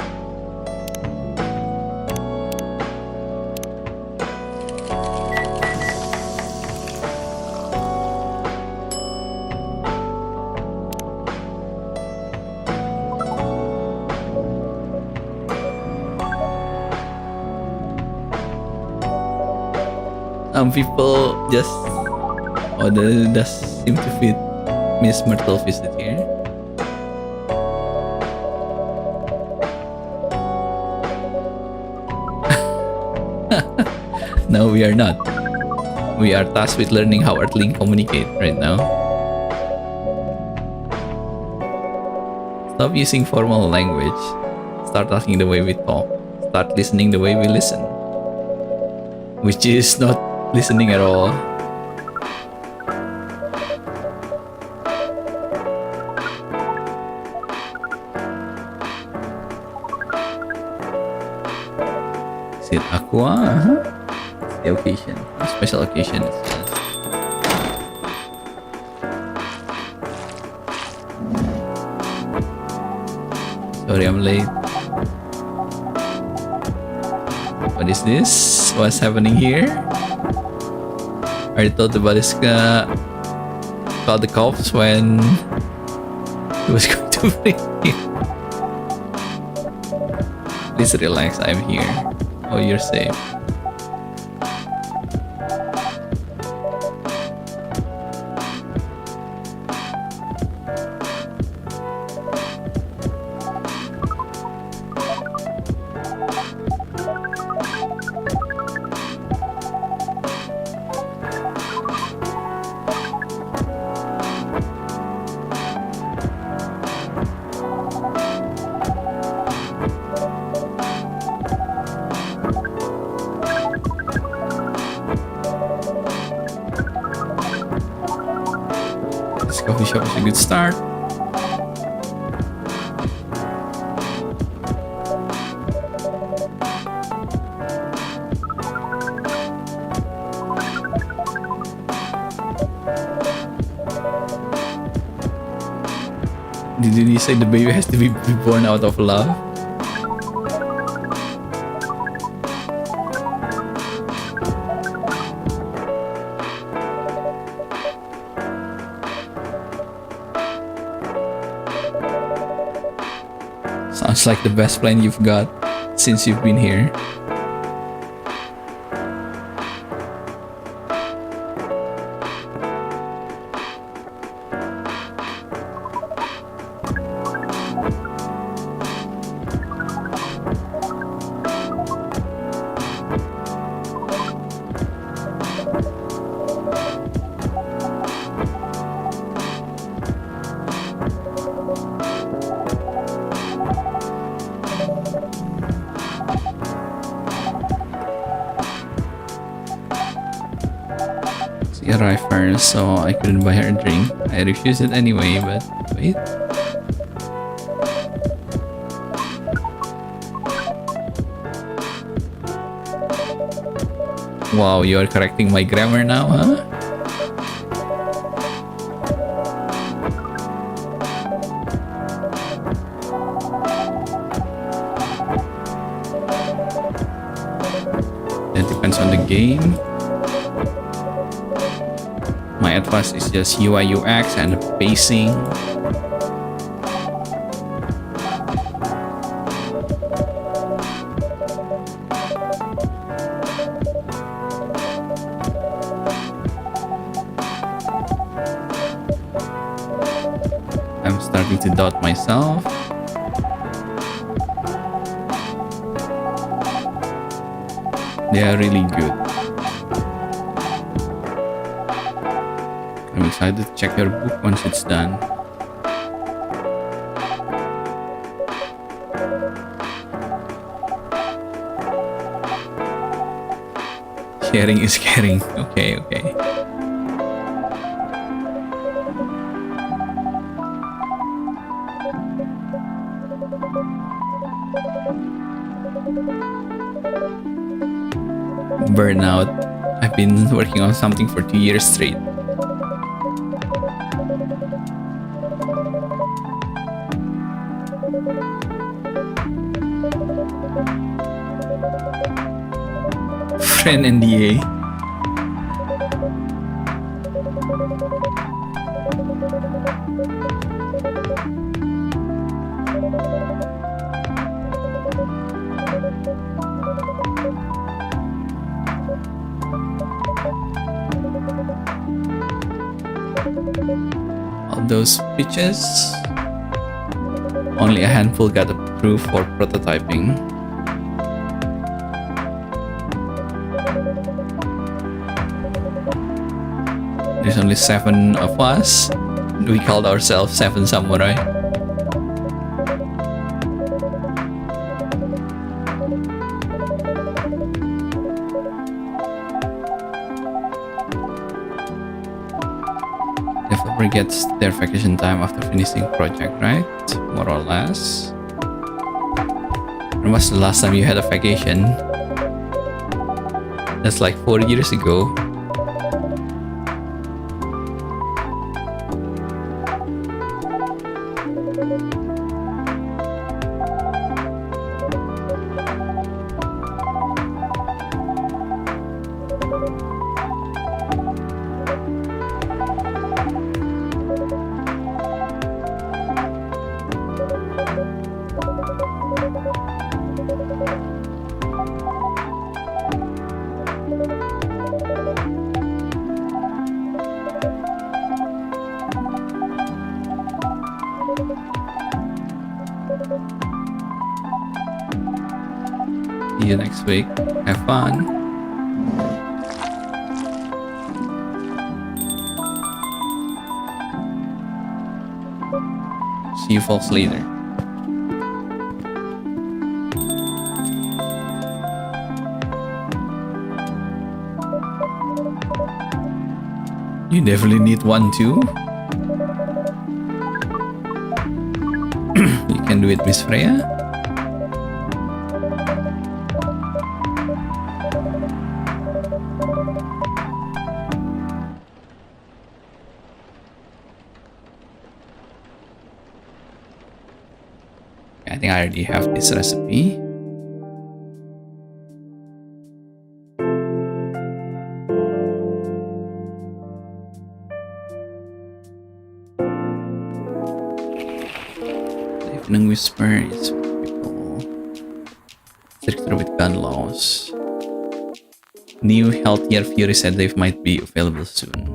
Some people just that does seem to fit Miss Myrtle visit here. No, we are not. We are tasked with learning how Earthling communicate right now. Stop using formal language. Start talking the way we talk. Start listening the way we listen. Which is not listening at all. Is it aqua? The occasion. A special occasion. Sorry, I'm late. What is this? What's happening here? I thought the Baliska called the cops when he was going to bring you. Please relax, I'm here. Oh, you're safe. Coffee shop is a good start. Did you say the baby has to be born out of love? Sounds like the best plan you've got since you've been here. She arrived first, so I couldn't buy her a drink. I refused it anyway, but wait. Wow, you are correcting my grammar now, huh? That depends on the game. My advice is just UI UX and pacing. I'm starting to doubt myself. They are really good. I'm excited to check your book once it's done. Sharing is caring. Okay, okay. Burnout. I've been working on something for 2 years straight. Friend NDA. All those pitches, only a handful got approved for prototyping. There's only 7 of us. We called ourselves 7 Samurai. developer gets their vacation time after finishing project, right? More or less. When was the last time you had a vacation? That's like 4 years ago. See you next week. Have fun. See you folks later. You definitely need one too. You can do it, Miss Freya. I think I already have this recipe. Evening Whisper is for people stricter with gun laws. New healthier Fury said they might be available soon.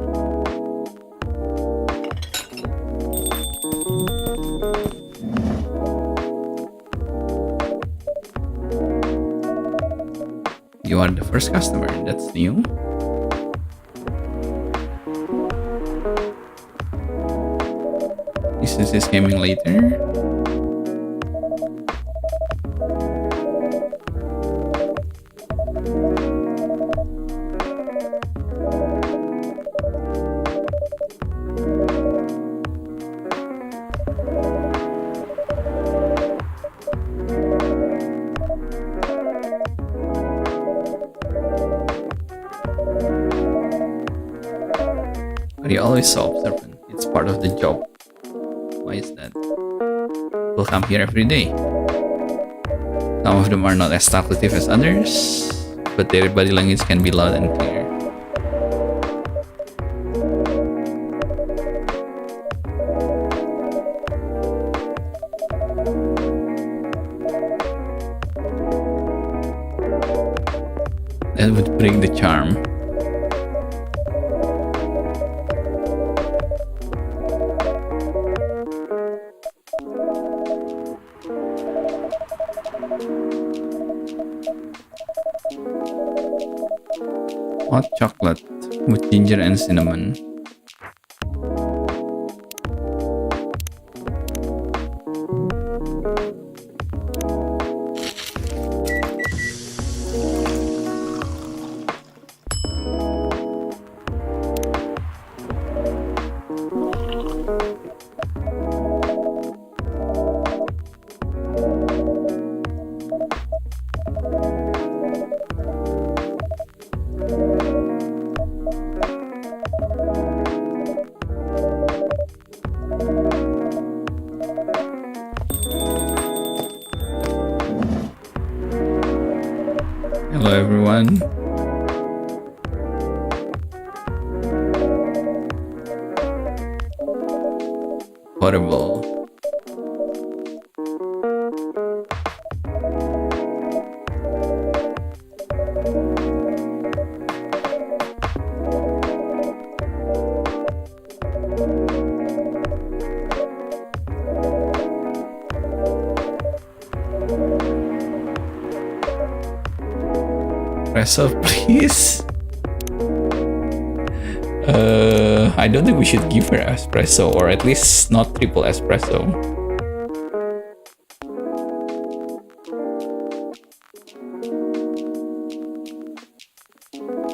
You are the first customer, that's new. This is coming later. But you're always so observant. It's part of the job. Why is that? We'll come here every day. Some of them are not as talkative as others, but their body language can be loud and clear. That would break the charm. Hot chocolate with ginger and cinnamon. Hello everyone. Horrible. Espresso, please. I don't think we should give her espresso, or at least not triple espresso.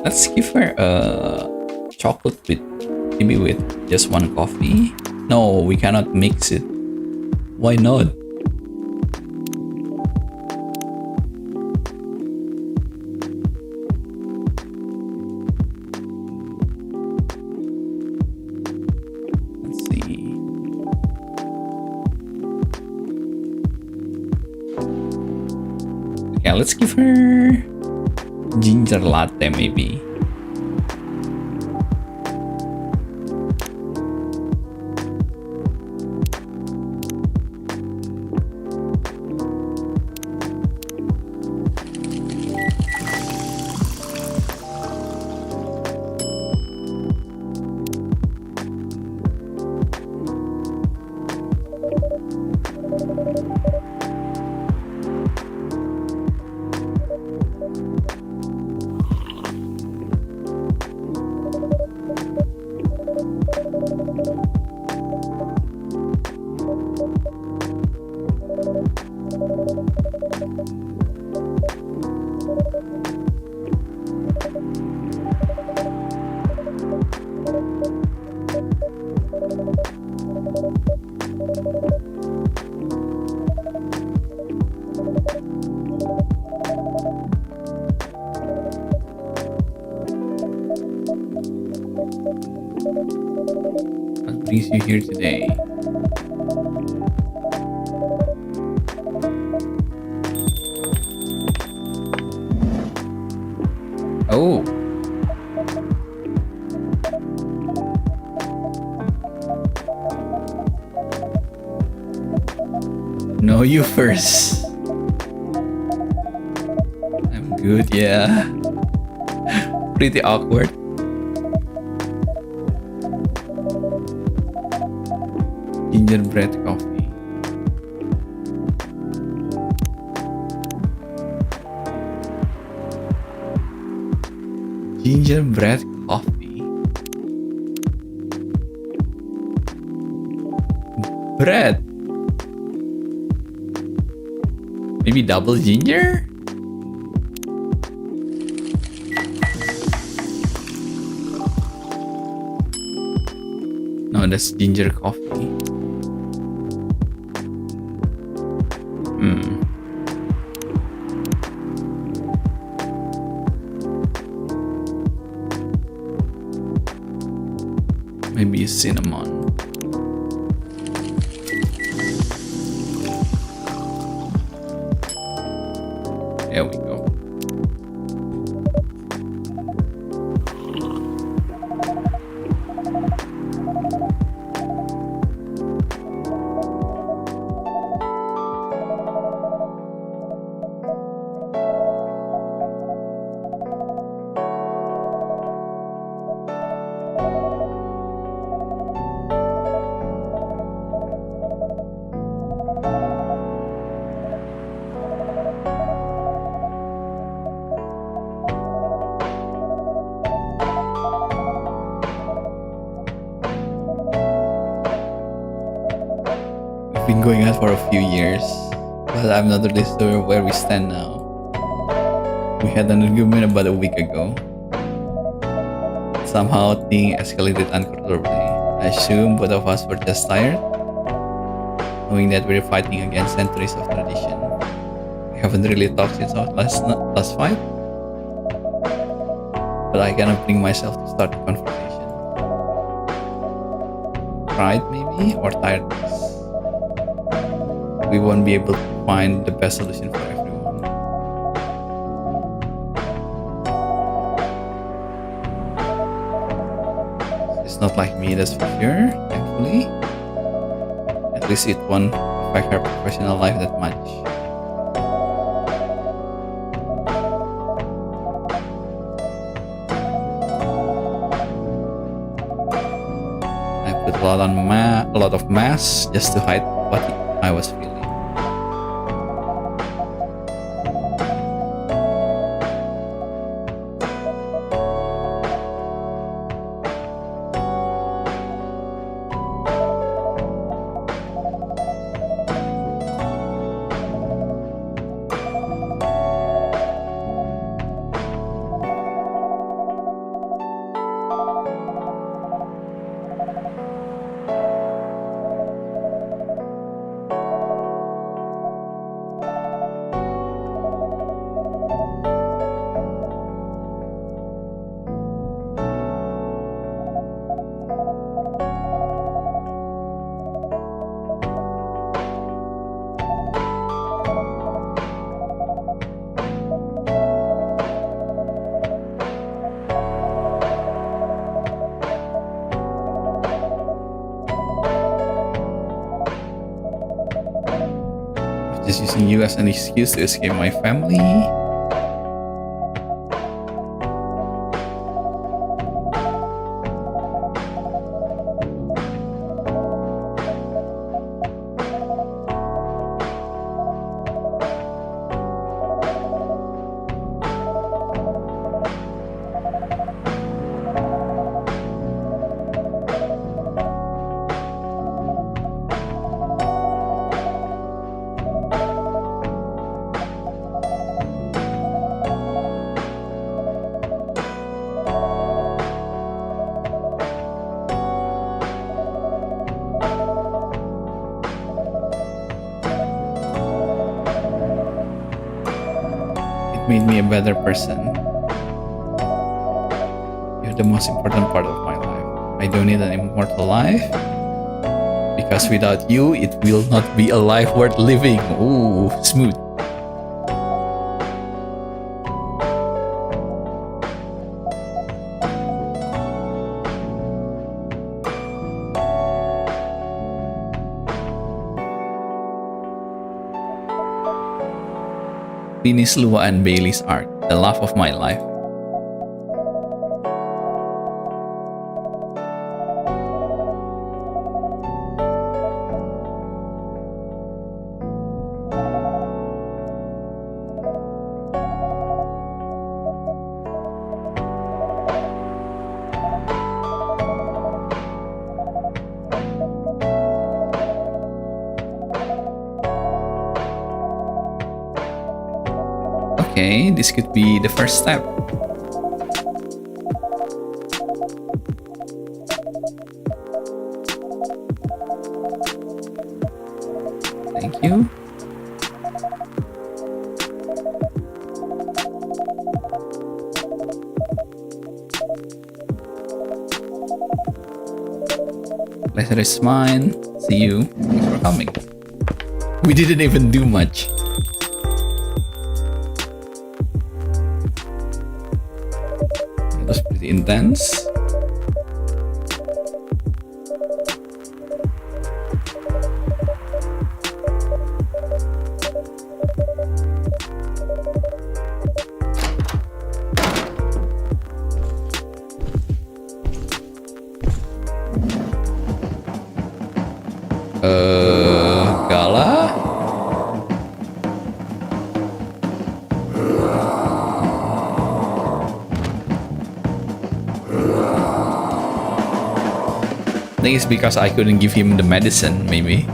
Let's give her a chocolate with Maybe with just one coffee? No, we cannot mix it. Why not? Let's see. Yeah, let's give her ginger latte maybe. What brings you here today? Oh. No, you first. I'm good, yeah. Pretty awkward. Gingerbread coffee. Gingerbread coffee. Bread. Maybe double ginger? No, that's ginger coffee. Maybe cinnamon. There we go. Been going on for a few years, but I'm not really sure where we stand now. We had an argument about a week ago. Somehow things escalated uncontrollably. I assume both of us were just tired, knowing that we're fighting against centuries of tradition. We haven't really talked since our last fight, but I cannot bring myself to start the conversation. Pride maybe, or tiredness. We won't be able to find the best solution for everyone. It's not like me, that's for sure, thankfully. At least it won't affect her professional life that much. I put a lot of masks just to hide what I was feeling. Just using you as an excuse to escape my family. Made me a better person. You're the most important part of my life. I don't need an immortal life because without you, it will not be a life worth living. Ooh, smooth. Finish Lua and Bailey's arc, the love of my life. Okay, this could be the first step. Thank you. Pleasure is mine. See you. Thanks for coming. We didn't even do much. It was pretty intense. Gala? I think it's because I couldn't give him the medicine, maybe.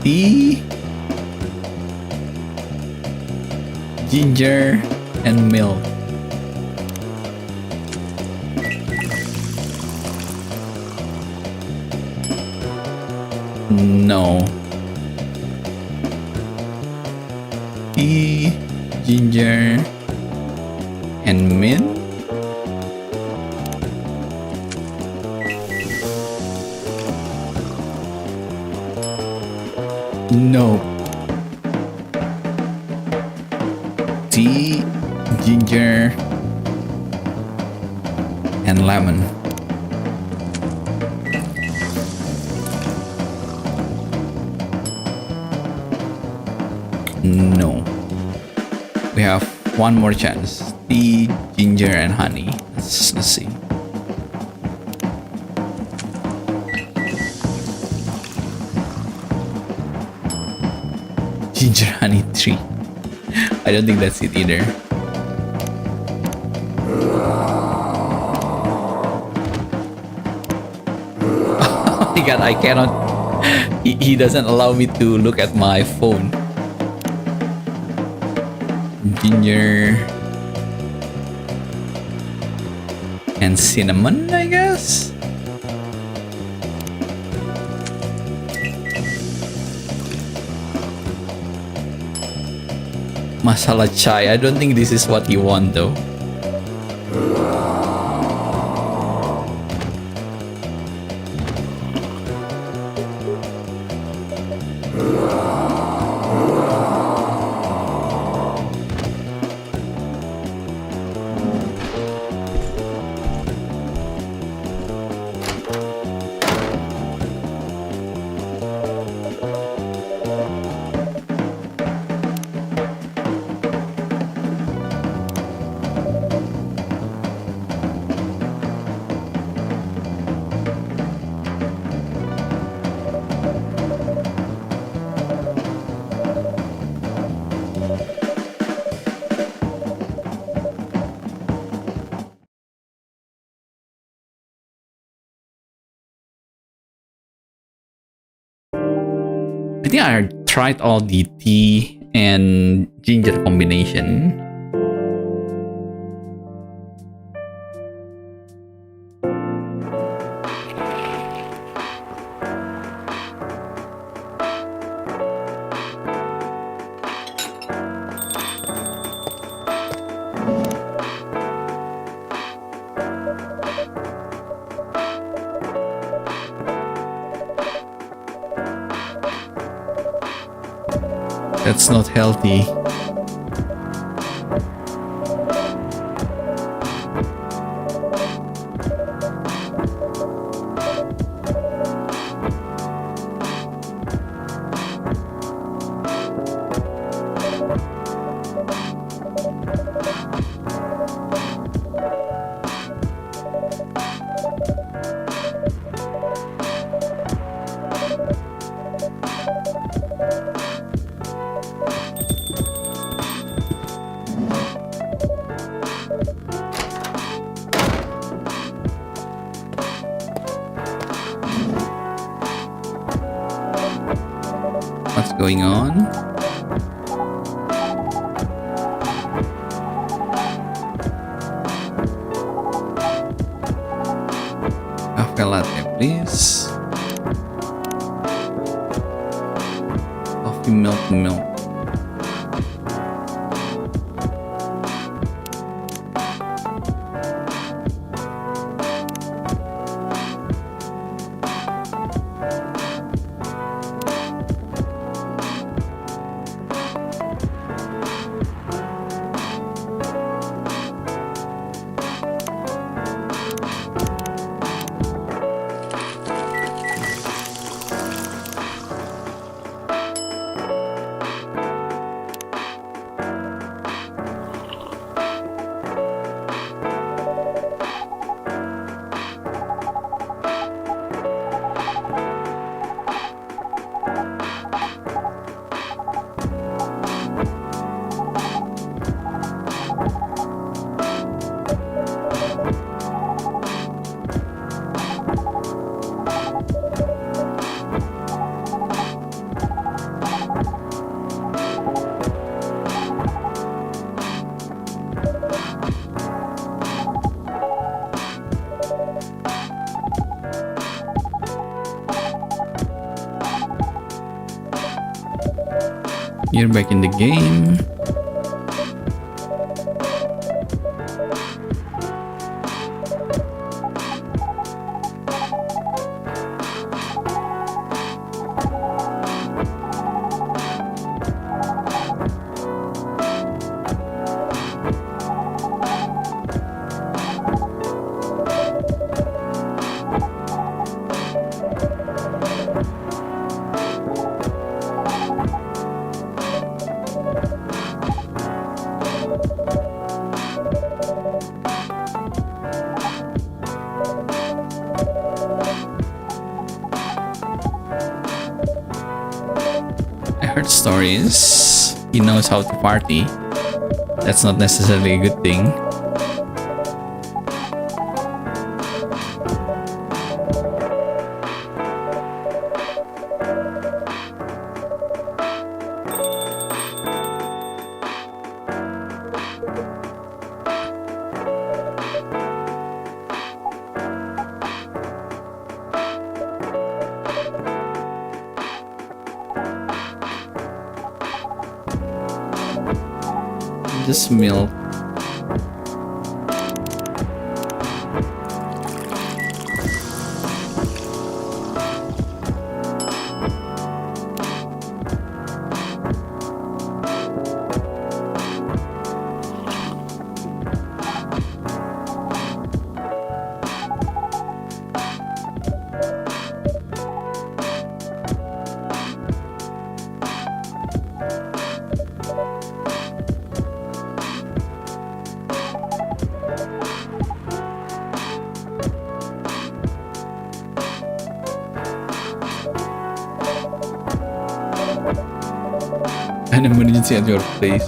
Tea, ginger, and milk. No. Tea, ginger, and mint. No. Tea, ginger, and lemon. No. We have one more chance. Tea, ginger, and honey. Let's see. Ginger honey tree. I don't think that's it either. Oh my god, I cannot. He doesn't allow me to look at my phone. Ginger and cinnamon, I guess. Masala chai. I don't think this is what you want though. think I tried all the tea and ginger combination. That's not healthy. What's going on? Cafe latte, please. Coffee milk. You're back in the game. I heard stories he knows how to party. That's not necessarily a good thing. This milk. An emergency at your place.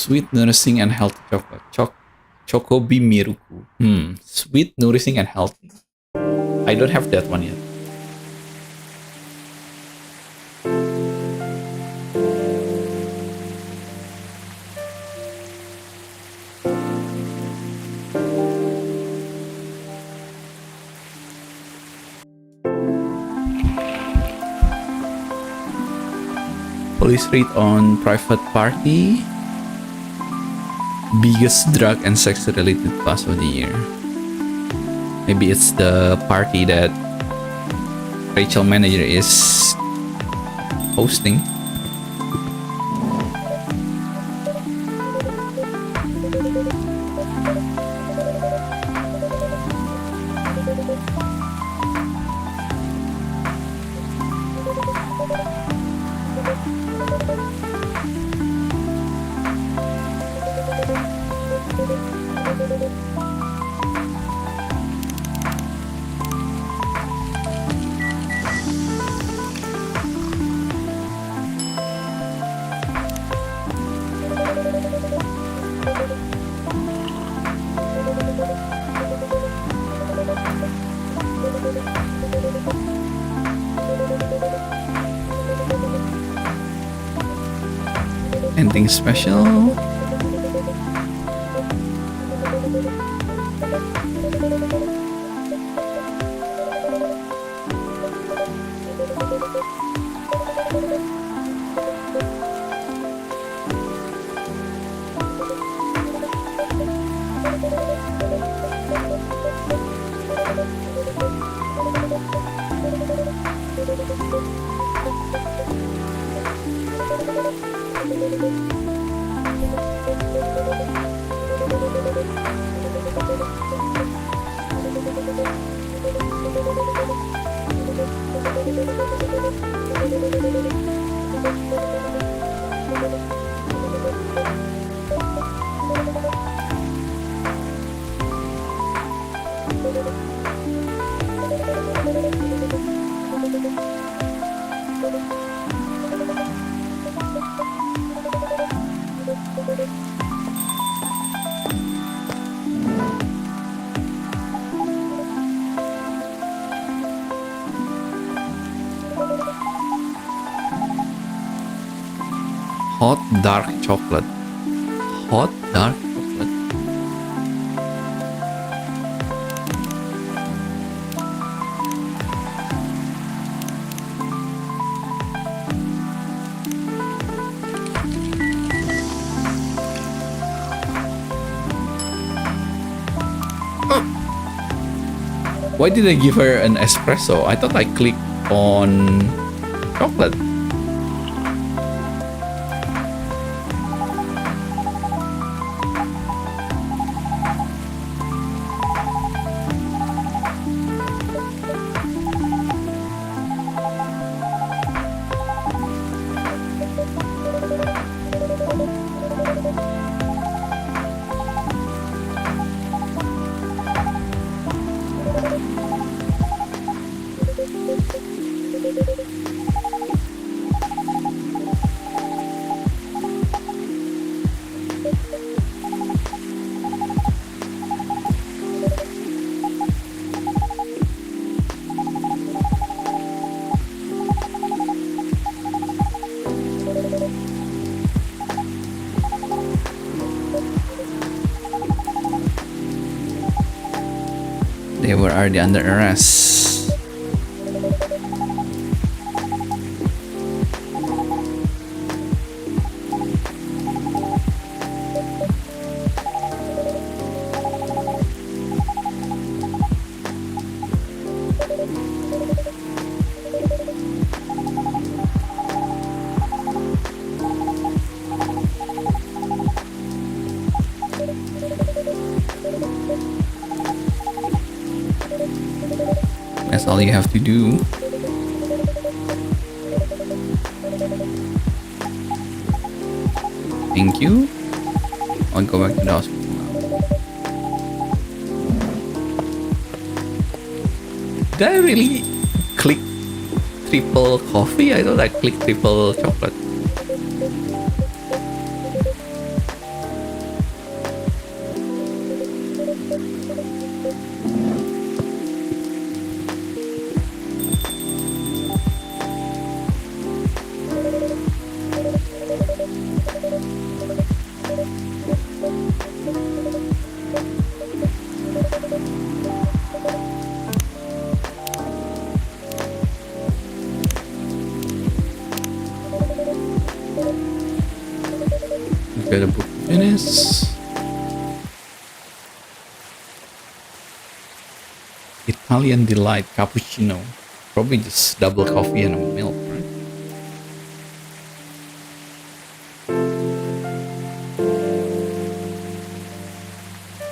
Sweet, nourishing, and healthy chocolate. Chocobi Miruku. Sweet, nourishing, and healthy. I don't have that one yet. Police raid on private party. Biggest drug and sex related buzz of the year. Maybe it's the party that Rachel manager is hosting. Anything special? Hot dark chocolate. Hot dark chocolate. Why did I give her an espresso? I thought I clicked on chocolate. They were already under arrest. That's all you have to do. Thank you. I'll go back to the hospital now. Did I really click triple coffee? I thought I clicked triple chocolate. Got a book to finish. Italian delight cappuccino. Probably just double coffee and a milk, right?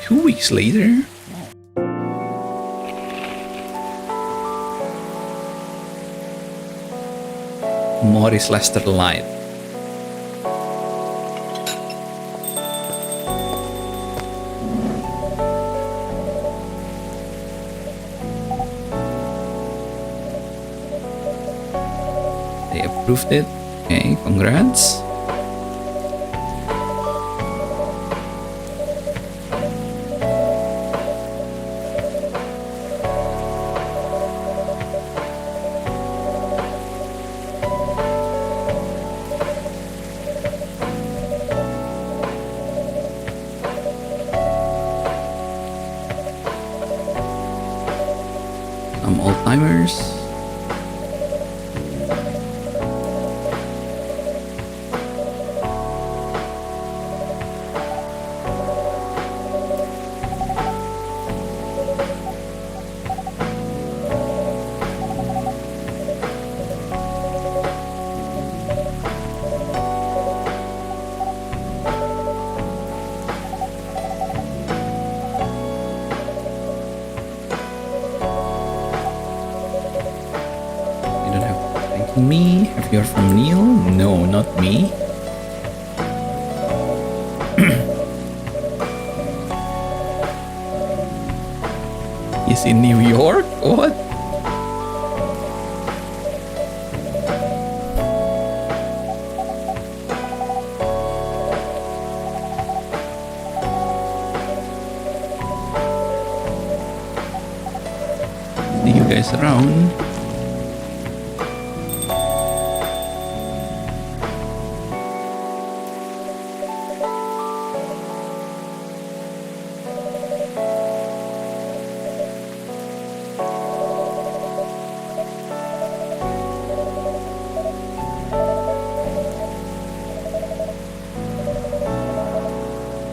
2 weeks later. Morris Lester Light. They approved it. Okay, congrats. Some old timers. You don't have to thank me if you're from Neil. No, not me. He's in New York? What? See you guys around.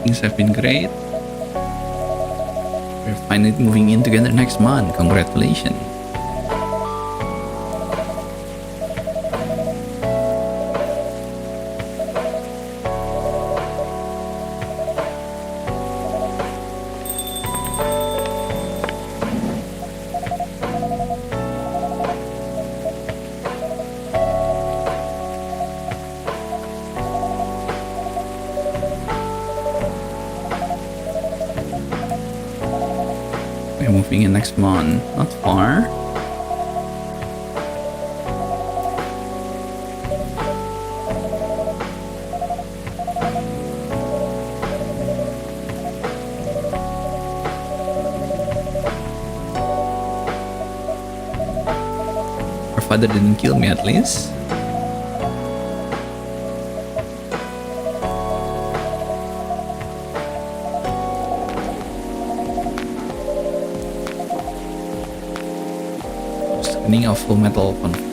Things have been great. We're finally moving in together next month. Congratulations. We're moving in next month. Not far. Our father didn't kill me at least. Screening of Full Metal Alchemist.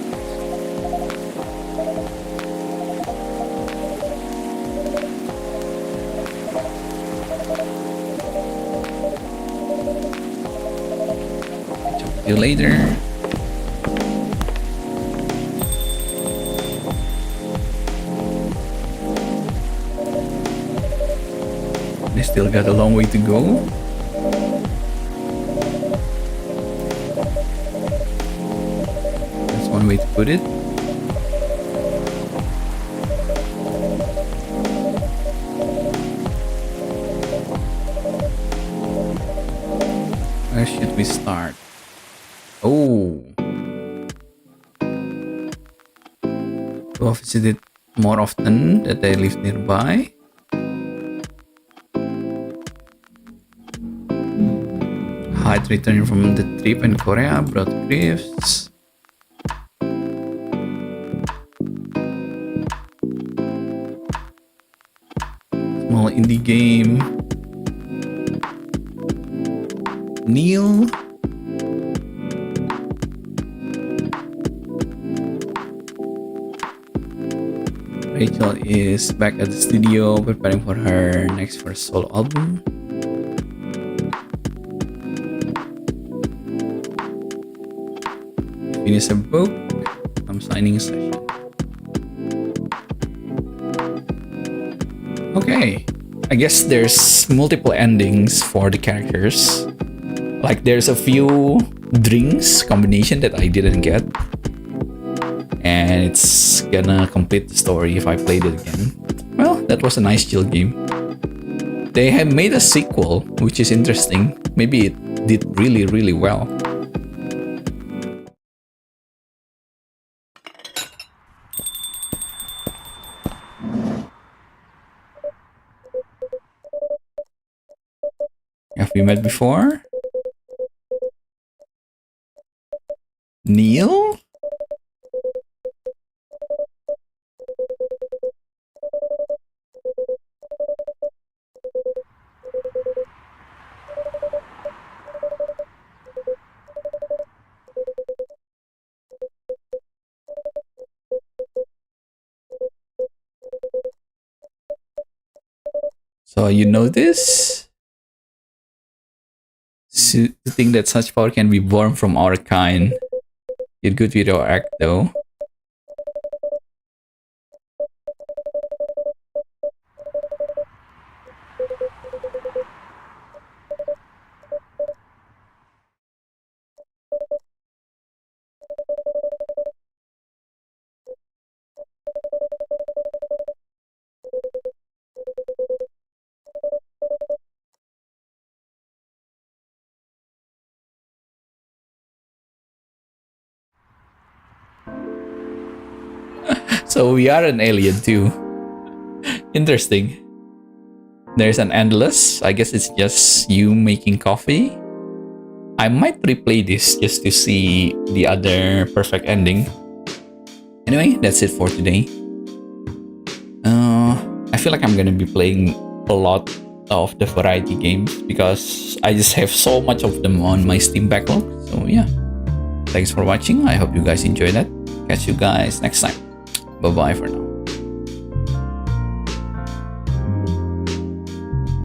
Talk to you later. They still got a long way to go. That's one way to put it. Where should we start? Oh, to visit it more often that I live nearby. Hyde returned from the trip in Korea, brought gifts. Small indie game. Neil. Rachel is back at the studio preparing for her next first solo album. Finish a book. I'm signing a session. Okay. I guess there's multiple endings for the characters. Like there's a few drinks combination that I didn't get. And it's gonna complete the story if I played it again. Well, that was a nice chill game. They have made a sequel, which is interesting. Maybe it did really, really well. Have we met before? Neil? So you know this? To think that such power can be born from our kind. You're good with your act though. So we are an alien too. Interesting. There's an endless. I guess it's just you making coffee. I might replay this just to see the other perfect ending. Anyway, that's it for today. I feel like I'm gonna be playing a lot of the variety games because I just have so much of them on my Steam backlog. So yeah, thanks for watching. I hope you guys enjoyed that. Catch you guys next time. Bye bye for now.